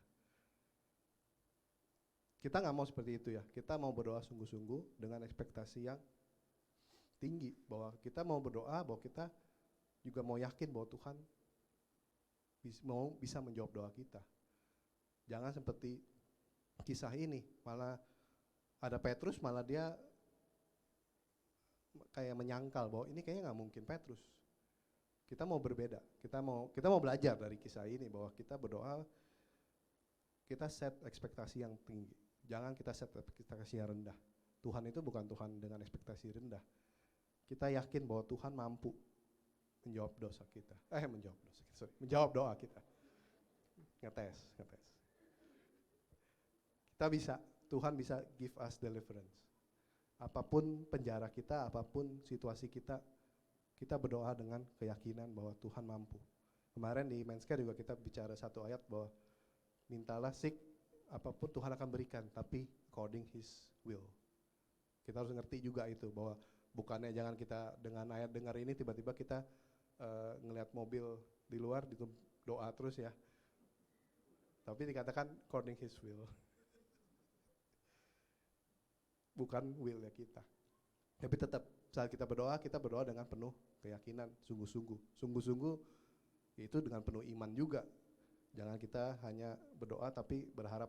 Kita nggak mau seperti itu ya. Kita mau berdoa sungguh-sungguh dengan ekspektasi yang tinggi. Bahwa kita mau berdoa, bahwa kita juga mau yakin bahwa Tuhan bisa menjawab doa kita. Jangan seperti kisah ini, malah ada Petrus, malah dia kayak menyangkal bahwa ini kayaknya nggak mungkin Petrus. Kita mau berbeda, kita mau belajar dari kisah ini bahwa kita berdoa, kita set ekspektasi yang tinggi. Jangan kita set ekspektasi yang rendah. Tuhan itu bukan Tuhan dengan ekspektasi rendah. Kita yakin bahwa Tuhan mampu menjawab doa kita. Menjawab doa kita. Ngetes. Kita bisa, Tuhan bisa give us deliverance. Apapun penjara kita, apapun situasi kita, kita berdoa dengan keyakinan bahwa Tuhan mampu. Kemarin di Men's Care juga kita bicara satu ayat bahwa mintalah apapun Tuhan akan berikan, tapi according His will. Kita harus ngerti juga itu bahwa bukannya jangan kita dengan ayat dengar ini tiba-tiba kita ngelihat mobil di luar doa terus ya. Tapi dikatakan according His will. Bukan willnya kita. Tapi tetap saat kita berdoa dengan penuh keyakinan, sungguh-sungguh. Sungguh-sungguh itu dengan penuh iman juga. Jangan kita hanya berdoa tapi berharap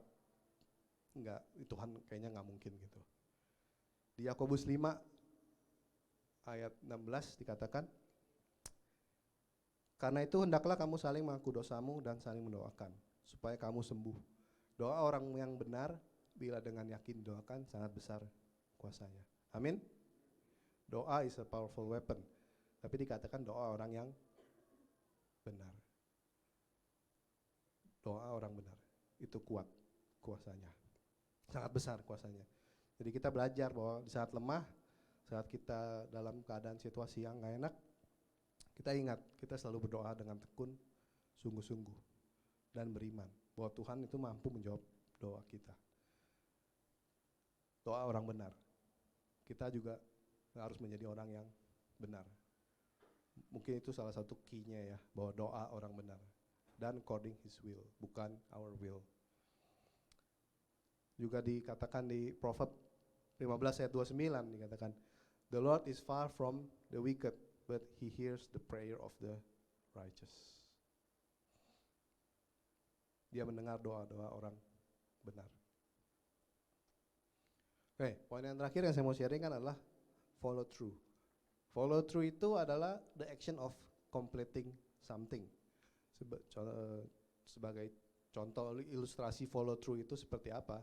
enggak, Tuhan kayaknya nggak mungkin gitu. Di Yakobus 5 ayat 16 dikatakan, karena itu hendaklah kamu saling mengaku dosamu dan saling mendoakan supaya kamu sembuh. Doa orang yang benar bila dengan yakin doakan sangat besar kuasanya. Amin. Doa is a powerful weapon. Tapi dikatakan doa orang yang benar. Doa orang benar itu kuat kuasanya. Sangat besar kuasanya. Jadi kita belajar bahwa di saat lemah, saat kita dalam keadaan situasi yang gak enak, kita ingat kita selalu berdoa dengan tekun, sungguh-sungguh dan beriman bahwa Tuhan itu mampu menjawab doa kita. Doa orang benar. Kita juga harus menjadi orang yang benar. Mungkin itu salah satu key-nya ya, bahwa doa orang benar. Dan according His will, bukan our will. Juga dikatakan di Proverb 15 ayat 29 dikatakan, "The Lord is far from the wicked, but he hears the prayer of the righteous." Dia mendengar doa-doa orang benar. Oke, poin yang terakhir yang saya mau sharing kan adalah follow through. Follow through itu adalah the action of completing something. Sebagai contoh ilustrasi follow through itu seperti apa?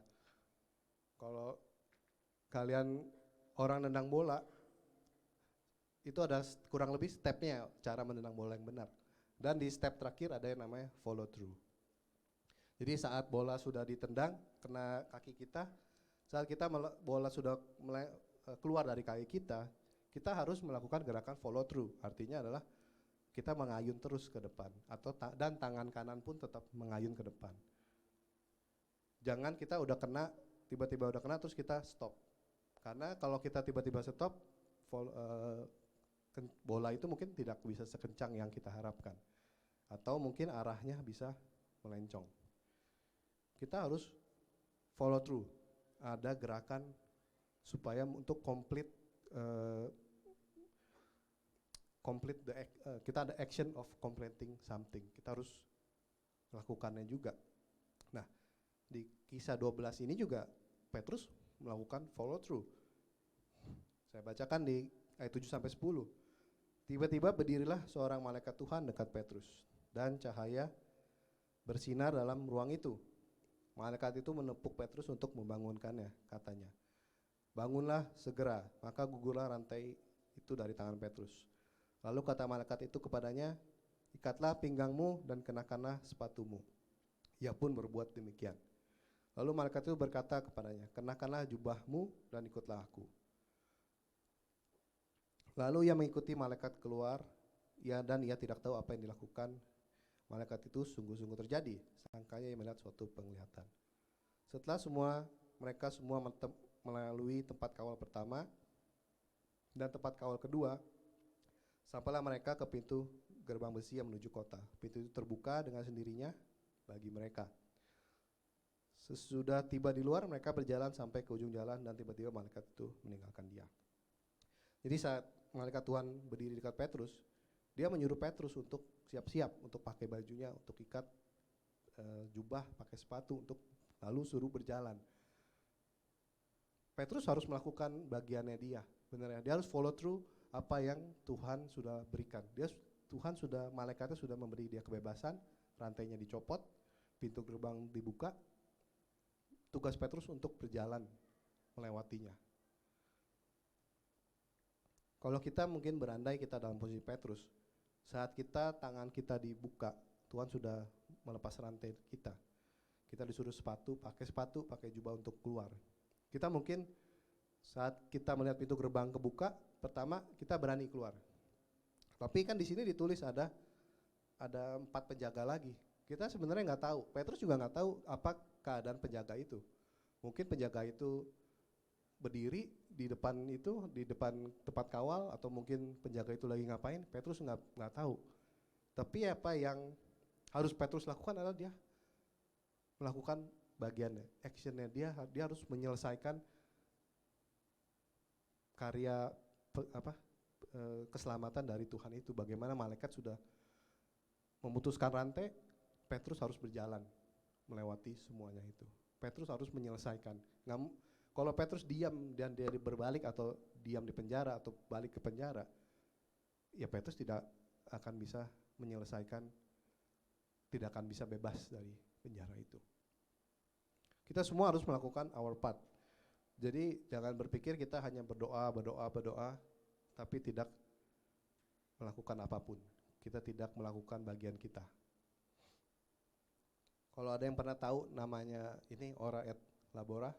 Kalau kalian orang nendang bola, itu ada kurang lebih stepnya cara menendang bola yang benar. Dan di step terakhir ada yang namanya follow through. Jadi saat bola sudah ditendang, kena kaki kita, saat bola sudah keluar dari kaki kita harus melakukan gerakan follow through. Artinya adalah kita mengayun terus ke depan, dan tangan kanan pun tetap mengayun ke depan. Jangan kita tiba-tiba udah kena terus kita stop. Karena kalau kita tiba-tiba stop, bola itu mungkin tidak bisa sekencang yang kita harapkan. Atau mungkin arahnya bisa melencong. Kita harus follow through. Ada gerakan supaya untuk complete kita ada action of completing something. Kita harus melakukannya juga. Nah, di kisah 12 ini juga Petrus melakukan follow through. Saya bacakan di ayat 7 sampai 10. Tiba-tiba berdirilah seorang malaikat Tuhan dekat Petrus, dan cahaya bersinar dalam ruang itu. Malaikat itu menepuk Petrus untuk membangunkannya, katanya, "Bangunlah segera." Maka gugurlah rantai itu dari tangan Petrus. Lalu kata malaikat itu kepadanya, "Ikatlah pinggangmu dan kenakanlah sepatumu." Ia pun berbuat demikian. Lalu malaikat itu berkata kepadanya, "Kenakanlah jubahmu dan ikutlah aku." Lalu ia mengikuti malaikat keluar, dan ia tidak tahu apa yang dilakukan malaikat itu sungguh-sungguh terjadi. Sangkanya ia melihat suatu penglihatan. Setelah mereka semua melalui tempat kawal pertama dan tempat kawal kedua, sampailah mereka ke pintu gerbang besi yang menuju kota. Pintu itu terbuka dengan sendirinya bagi mereka. Sesudah tiba di luar, mereka berjalan sampai ke ujung jalan, dan tiba-tiba malaikat itu meninggalkan dia. Jadi saat malaikat Tuhan berdiri dekat Petrus, dia menyuruh Petrus untuk siap-siap, untuk pakai bajunya, untuk ikat jubah, pakai sepatu, untuk lalu suruh berjalan. Petrus harus melakukan bagiannya dia, benar ya. Dia harus follow through apa yang Tuhan sudah berikan. Malaikatnya sudah memberi dia kebebasan, rantainya dicopot, pintu gerbang dibuka. Tugas Petrus untuk berjalan melewatinya. Kalau kita mungkin berandai kita dalam posisi Petrus, saat tangan kita dibuka, Tuhan sudah melepas rantai kita. Kita disuruh pakai jubah untuk keluar. Kita mungkin saat kita melihat pintu gerbang kebuka, pertama kita berani keluar. Tapi kan di sini ditulis ada 4 penjaga lagi. Kita sebenarnya nggak tahu. Petrus juga nggak tahu apa keadaan penjaga itu. Mungkin penjaga itu berdiri di depan tempat kawal, atau mungkin penjaga itu lagi ngapain. Petrus nggak tahu. Tapi apa yang harus Petrus lakukan adalah dia melakukan bagiannya, actionnya. Dia harus menyelesaikan karya keselamatan dari Tuhan itu. Bagaimana malaikat sudah memutuskan rantai, Petrus harus berjalan melewati semuanya itu. Petrus harus menyelesaikan. Kalau Petrus diam dan dia berbalik, atau diam di penjara atau balik ke penjara, ya Petrus tidak akan bisa menyelesaikan, tidak akan bisa bebas dari penjara itu. Kita semua harus melakukan our part. Jadi jangan berpikir kita hanya berdoa, tapi tidak melakukan apapun. Kita tidak melakukan bagian kita. Kalau ada yang pernah tahu namanya ini ora et labora,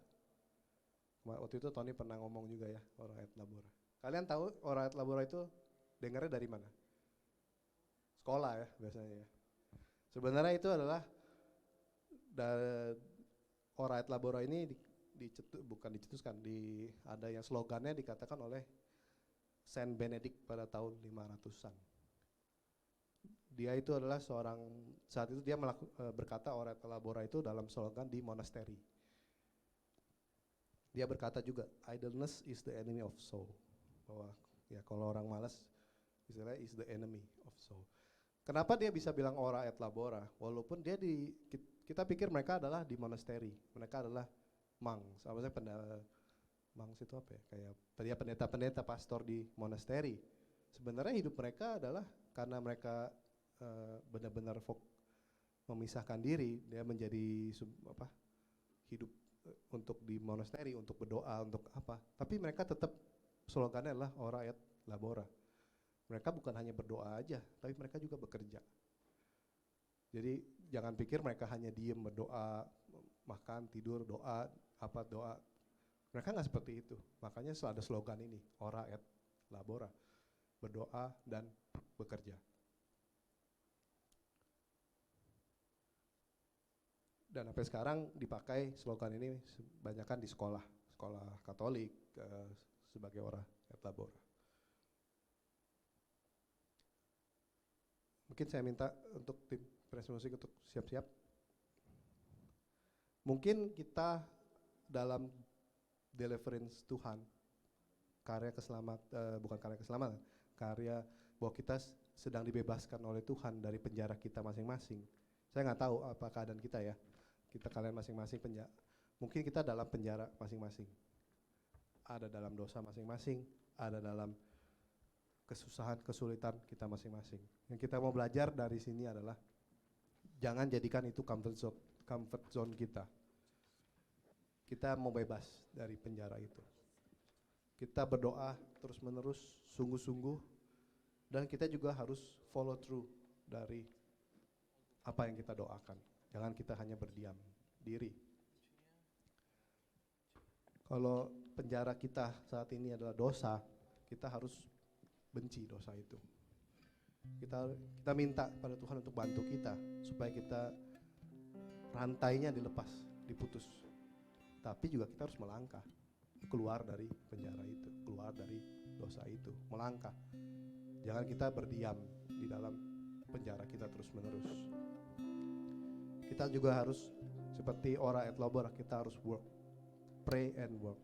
waktu itu Tony pernah ngomong juga ya, ora et labora. Kalian tahu ora et labora itu dengarnya dari mana? Sekolah ya biasanya ya. Sebenarnya itu adalah ora et labora ini ada yang slogannya dikatakan oleh Saint Benedict pada tahun 500-an. Dia itu adalah saat itu dia berkata ora et labora itu dalam slogan di monasteri. Dia berkata juga, idleness is the enemy of soul. Bahwa ya kalau orang malas, istilahnya is the enemy of soul. Kenapa dia bisa bilang ora et labora? Walaupun dia kita pikir mereka adalah di monasteri, mereka adalah monks. Apa sih monks itu apa ya? Kayak dia pendeta-pendeta pastor di monasteri. Sebenarnya hidup mereka adalah karena mereka benar-benar memisahkan diri, dia menjadi hidup untuk di monasteri, untuk berdoa, untuk apa. Tapi mereka tetap slogannya adalah ora et labora. Mereka bukan hanya berdoa aja, tapi mereka juga bekerja. Jadi jangan pikir mereka hanya diem berdoa, makan, tidur, doa. Mereka nggak seperti itu. Makanya ada slogan ini, ora et labora, berdoa dan bekerja. Dan sampai sekarang dipakai slogan ini kebanyakan di sekolah Katolik sebagai ora et labora. Mungkin saya minta untuk tim Praise Musik untuk siap-siap. Mungkin kita dalam deliverance Tuhan, karya bahwa kita sedang dibebaskan oleh Tuhan dari penjara kita masing-masing. Saya nggak tahu apa keadaan kita ya. Kita kalian masing-masing mungkin kita dalam penjara masing-masing. Ada dalam dosa masing-masing, ada dalam kesusahan, kesulitan kita masing-masing. Yang kita mau belajar dari sini adalah jangan jadikan itu comfort zone kita. Kita mau bebas dari penjara itu. Kita berdoa terus-menerus, sungguh-sungguh, dan kita juga harus follow through dari apa yang kita doakan. Jangan kita hanya berdiam diri. Kalau penjara kita saat ini adalah dosa, kita harus benci dosa itu. Kita minta pada Tuhan untuk bantu kita supaya kita rantainya dilepas, diputus. Tapi juga kita harus melangkah keluar dari penjara itu, keluar dari dosa itu, melangkah. Jangan kita berdiam di dalam penjara kita terus-menerus. Kita juga harus seperti ora et labora, kita harus work, pray and work.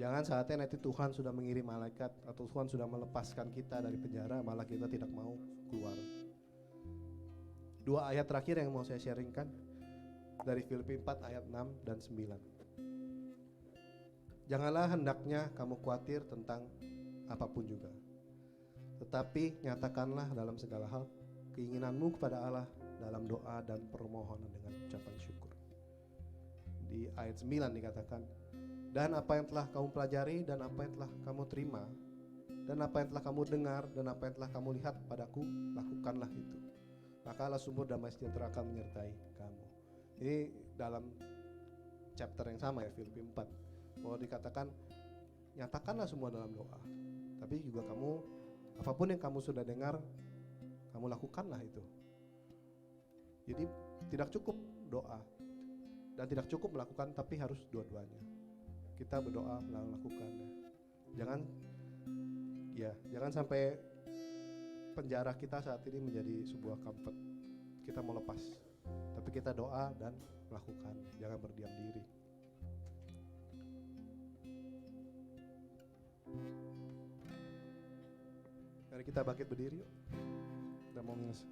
Jangan saatnya nanti Tuhan sudah mengirim malaikat atau Tuhan sudah melepaskan kita dari penjara, malah kita tidak mau keluar. 2 ayat terakhir yang mau saya sharingkan dari Filipi 4 ayat 6 dan 9. Janganlah hendaknya kamu khawatir tentang apapun juga, tetapi nyatakanlah dalam segala hal keinginanmu kepada Allah dalam doa dan permohonan dengan ucapan syukur. Di ayat 9 dikatakan, dan apa yang telah kamu pelajari, dan apa yang telah kamu terima, dan apa yang telah kamu dengar, dan apa yang telah kamu lihat padaku, lakukanlah itu. Maka Allah sumber damai sejahtera akan menyertai kamu. Ini dalam chapter yang sama ya, Filipi 4. Bahwa dikatakan, nyatakanlah semua dalam doa. Tapi juga kamu, apapun yang kamu sudah dengar, kamu lakukanlah itu. Jadi tidak cukup doa dan tidak cukup melakukan, tapi harus dua-duanya. Kita berdoa melakukannya. Jangan sampai penjara kita saat ini menjadi sebuah comfort. Kita mau lepas, tapi kita doa dan melakukan. Jangan berdiam diri. Mari kita bangkit berdiri yuk. Kita mau ngisi.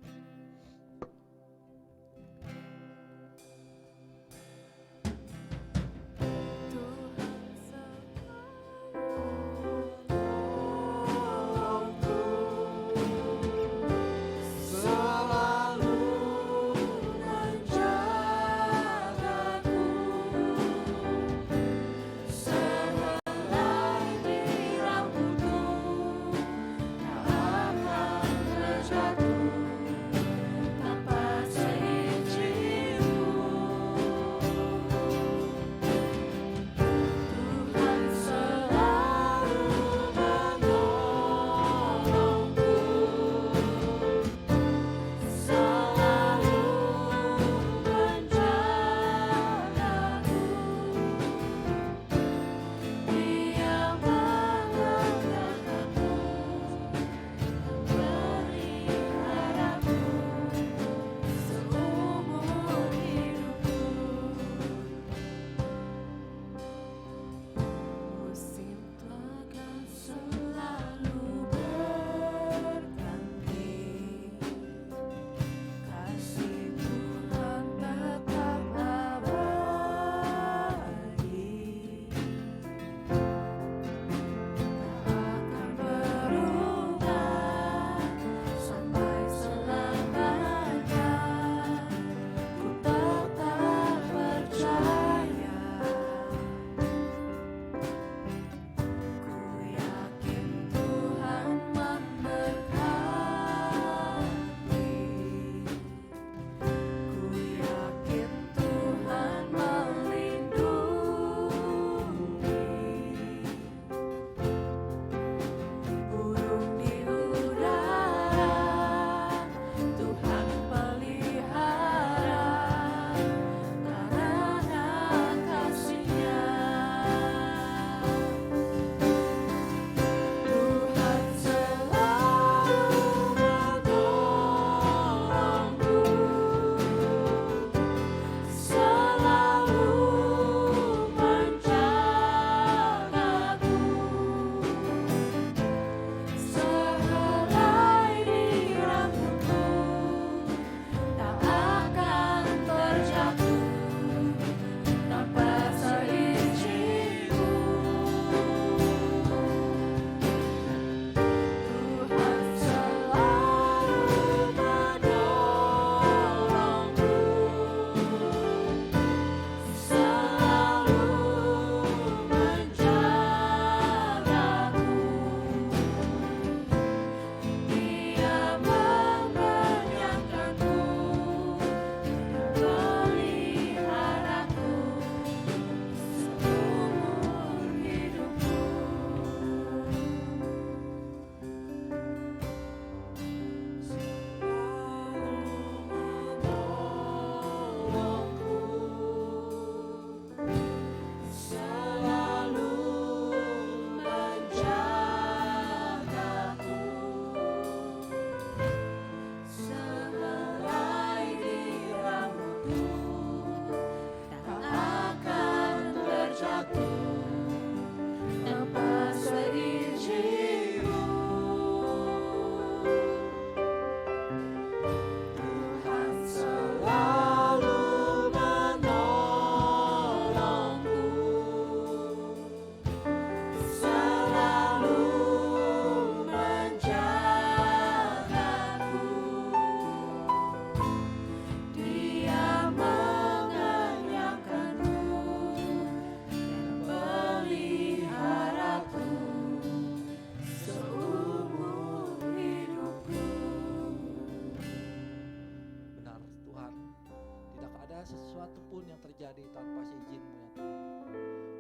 terjadi tanpa seizin-Mu ya Tuhan.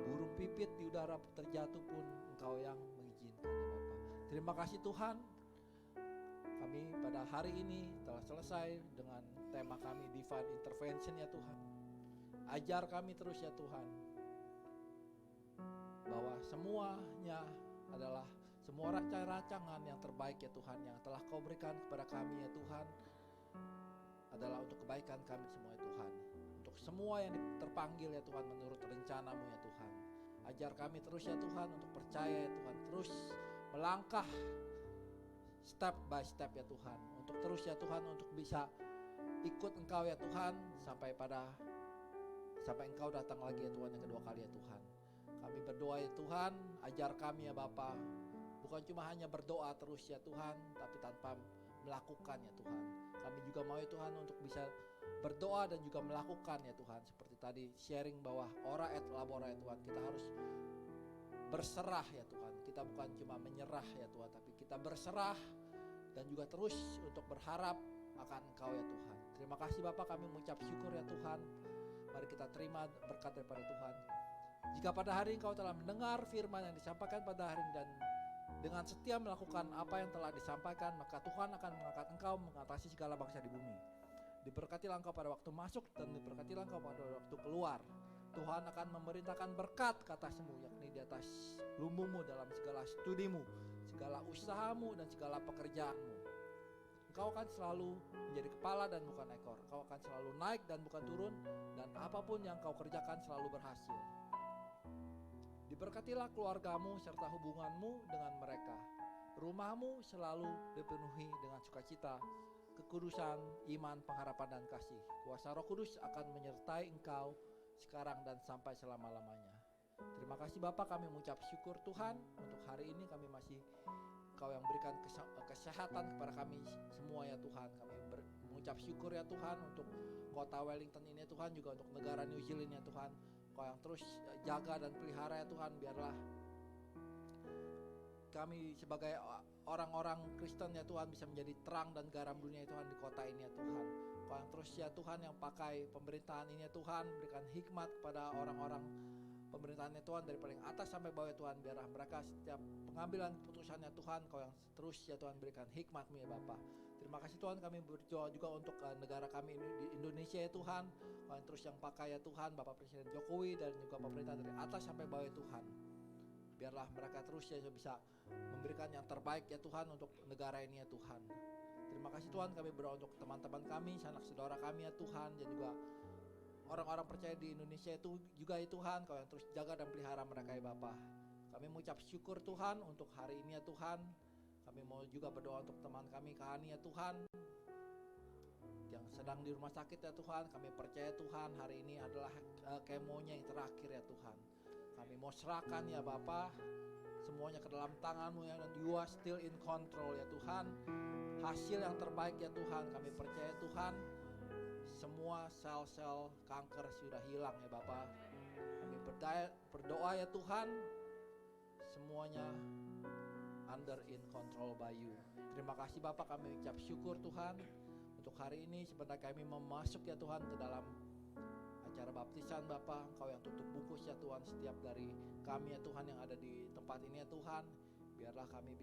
Burung pipit di udara terjatuh pun Engkau yang mengizinkan ya Bapa. Terima kasih Tuhan. Kami pada hari ini telah selesai dengan tema kami Divine Intervention ya Tuhan. Ajar kami terus ya Tuhan, bahwa semuanya adalah semua rancangan yang terbaik ya Tuhan, yang telah Kau berikan kepada kami ya Tuhan, adalah untuk kebaikan kami semua ya Tuhan. Untuk semua yang terpanggil ya Tuhan menurut rencana-Mu ya Tuhan. Ajar kami terus ya Tuhan untuk percaya ya Tuhan, terus melangkah step by step ya Tuhan, untuk terus ya Tuhan untuk bisa ikut Engkau ya Tuhan sampai Engkau datang lagi ya Tuhan yang kedua kali ya Tuhan. Kami berdoa ya Tuhan, ajar kami ya Bapa, bukan cuma hanya berdoa terus ya Tuhan, tapi tanpa melakukan ya Tuhan. Kami juga mau ya Tuhan untuk bisa berdoa dan juga melakukan ya Tuhan. Seperti tadi sharing bahwa ora et labora ya Tuhan, kita harus berserah ya Tuhan. Kita bukan cuma menyerah ya Tuhan, tapi kita berserah dan juga terus untuk berharap akan Engkau ya Tuhan. Terima kasih Bapak, kami mengucap syukur ya Tuhan. Mari kita terima berkat daripada Tuhan. Jika pada hari Engkau telah mendengar firman yang disampaikan pada hari ini dan dengan setia melakukan apa yang telah disampaikan, maka Tuhan akan mengangkat Engkau mengatasi segala bangsa di bumi. Diberkatilah Engkau pada waktu masuk dan diberkatilah Engkau pada waktu keluar. Tuhan akan memerintahkan berkat ke atasmu, yakni di atas lumbungmu dalam segala studimu, segala usahamu dan segala pekerjaanmu. Engkau akan selalu menjadi kepala dan bukan ekor. Engkau akan selalu naik dan bukan turun, dan apapun yang kau kerjakan selalu berhasil. Diberkatilah keluargamu serta hubunganmu dengan mereka. Rumahmu selalu dipenuhi dengan sukacita, kekudusan, iman, pengharapan dan kasih. Kuasa Roh Kudus akan menyertai engkau sekarang dan sampai selama-lamanya. Terima kasih Bapak, kami mengucap syukur Tuhan untuk hari ini. Kami masih Engkau yang berikan kesehatan kepada kami semua ya Tuhan. Kami mengucap syukur ya Tuhan untuk kota Wellington ini ya Tuhan, juga untuk negara New Zealand ya Tuhan. Kau yang terus jaga dan pelihara ya Tuhan. Biarlah kami sebagai orang-orang Kristen ya Tuhan bisa menjadi terang dan garam dunia ya Tuhan di kota ini ya Tuhan. Kau yang terus ya Tuhan yang pakai pemerintahan ini ya Tuhan, berikan hikmat kepada orang-orang pemerintahan ya Tuhan, dari paling atas sampai bawah ya Tuhan. Biarlah mereka setiap pengambilan keputusannya Tuhan, Kau yang terus ya Tuhan berikan hikmat-Mu ya Bapa. Terima kasih Tuhan, kami berdoa juga untuk negara kami ini di Indonesia ya Tuhan. Kau yang terus yang pakai ya Tuhan, Bapak Presiden Jokowi dan juga pemerintah dari atas sampai bawah ya Tuhan. Biarlah mereka terus ya bisa memberikan yang terbaik ya Tuhan untuk negara ini ya Tuhan. Terima kasih Tuhan, kami berdoa untuk teman-teman kami, sanak saudara kami ya Tuhan, dan juga orang-orang percaya di Indonesia itu juga ya Tuhan. Kau yang terus jaga dan pelihara mereka ya Bapa. Kami mengucap syukur Tuhan untuk hari ini ya Tuhan. Kami mau juga berdoa untuk teman kami Kahani ya Tuhan, yang sedang di rumah sakit ya Tuhan. Kami percaya Tuhan hari ini adalah kemonya yang terakhir ya Tuhan. Kami mau serahkan ya Bapa semuanya ke dalam tangan-Mu ya, dan You are still in control ya Tuhan. Hasil yang terbaik ya Tuhan. Kami percaya Tuhan semua sel-sel kanker sudah hilang ya Bapa. Kami berdoa ya Tuhan, semuanya under in control by You. Terima kasih Bapa, kami ucap syukur Tuhan untuk hari ini. Sebentar kami memasuk ya Tuhan ke dalam acara baptisan Bapa. Engkau yang tutup bungkus ya Tuhan setiap dari kami ya Tuhan yang ada di tempat ini ya Tuhan. Biarlah kami bisa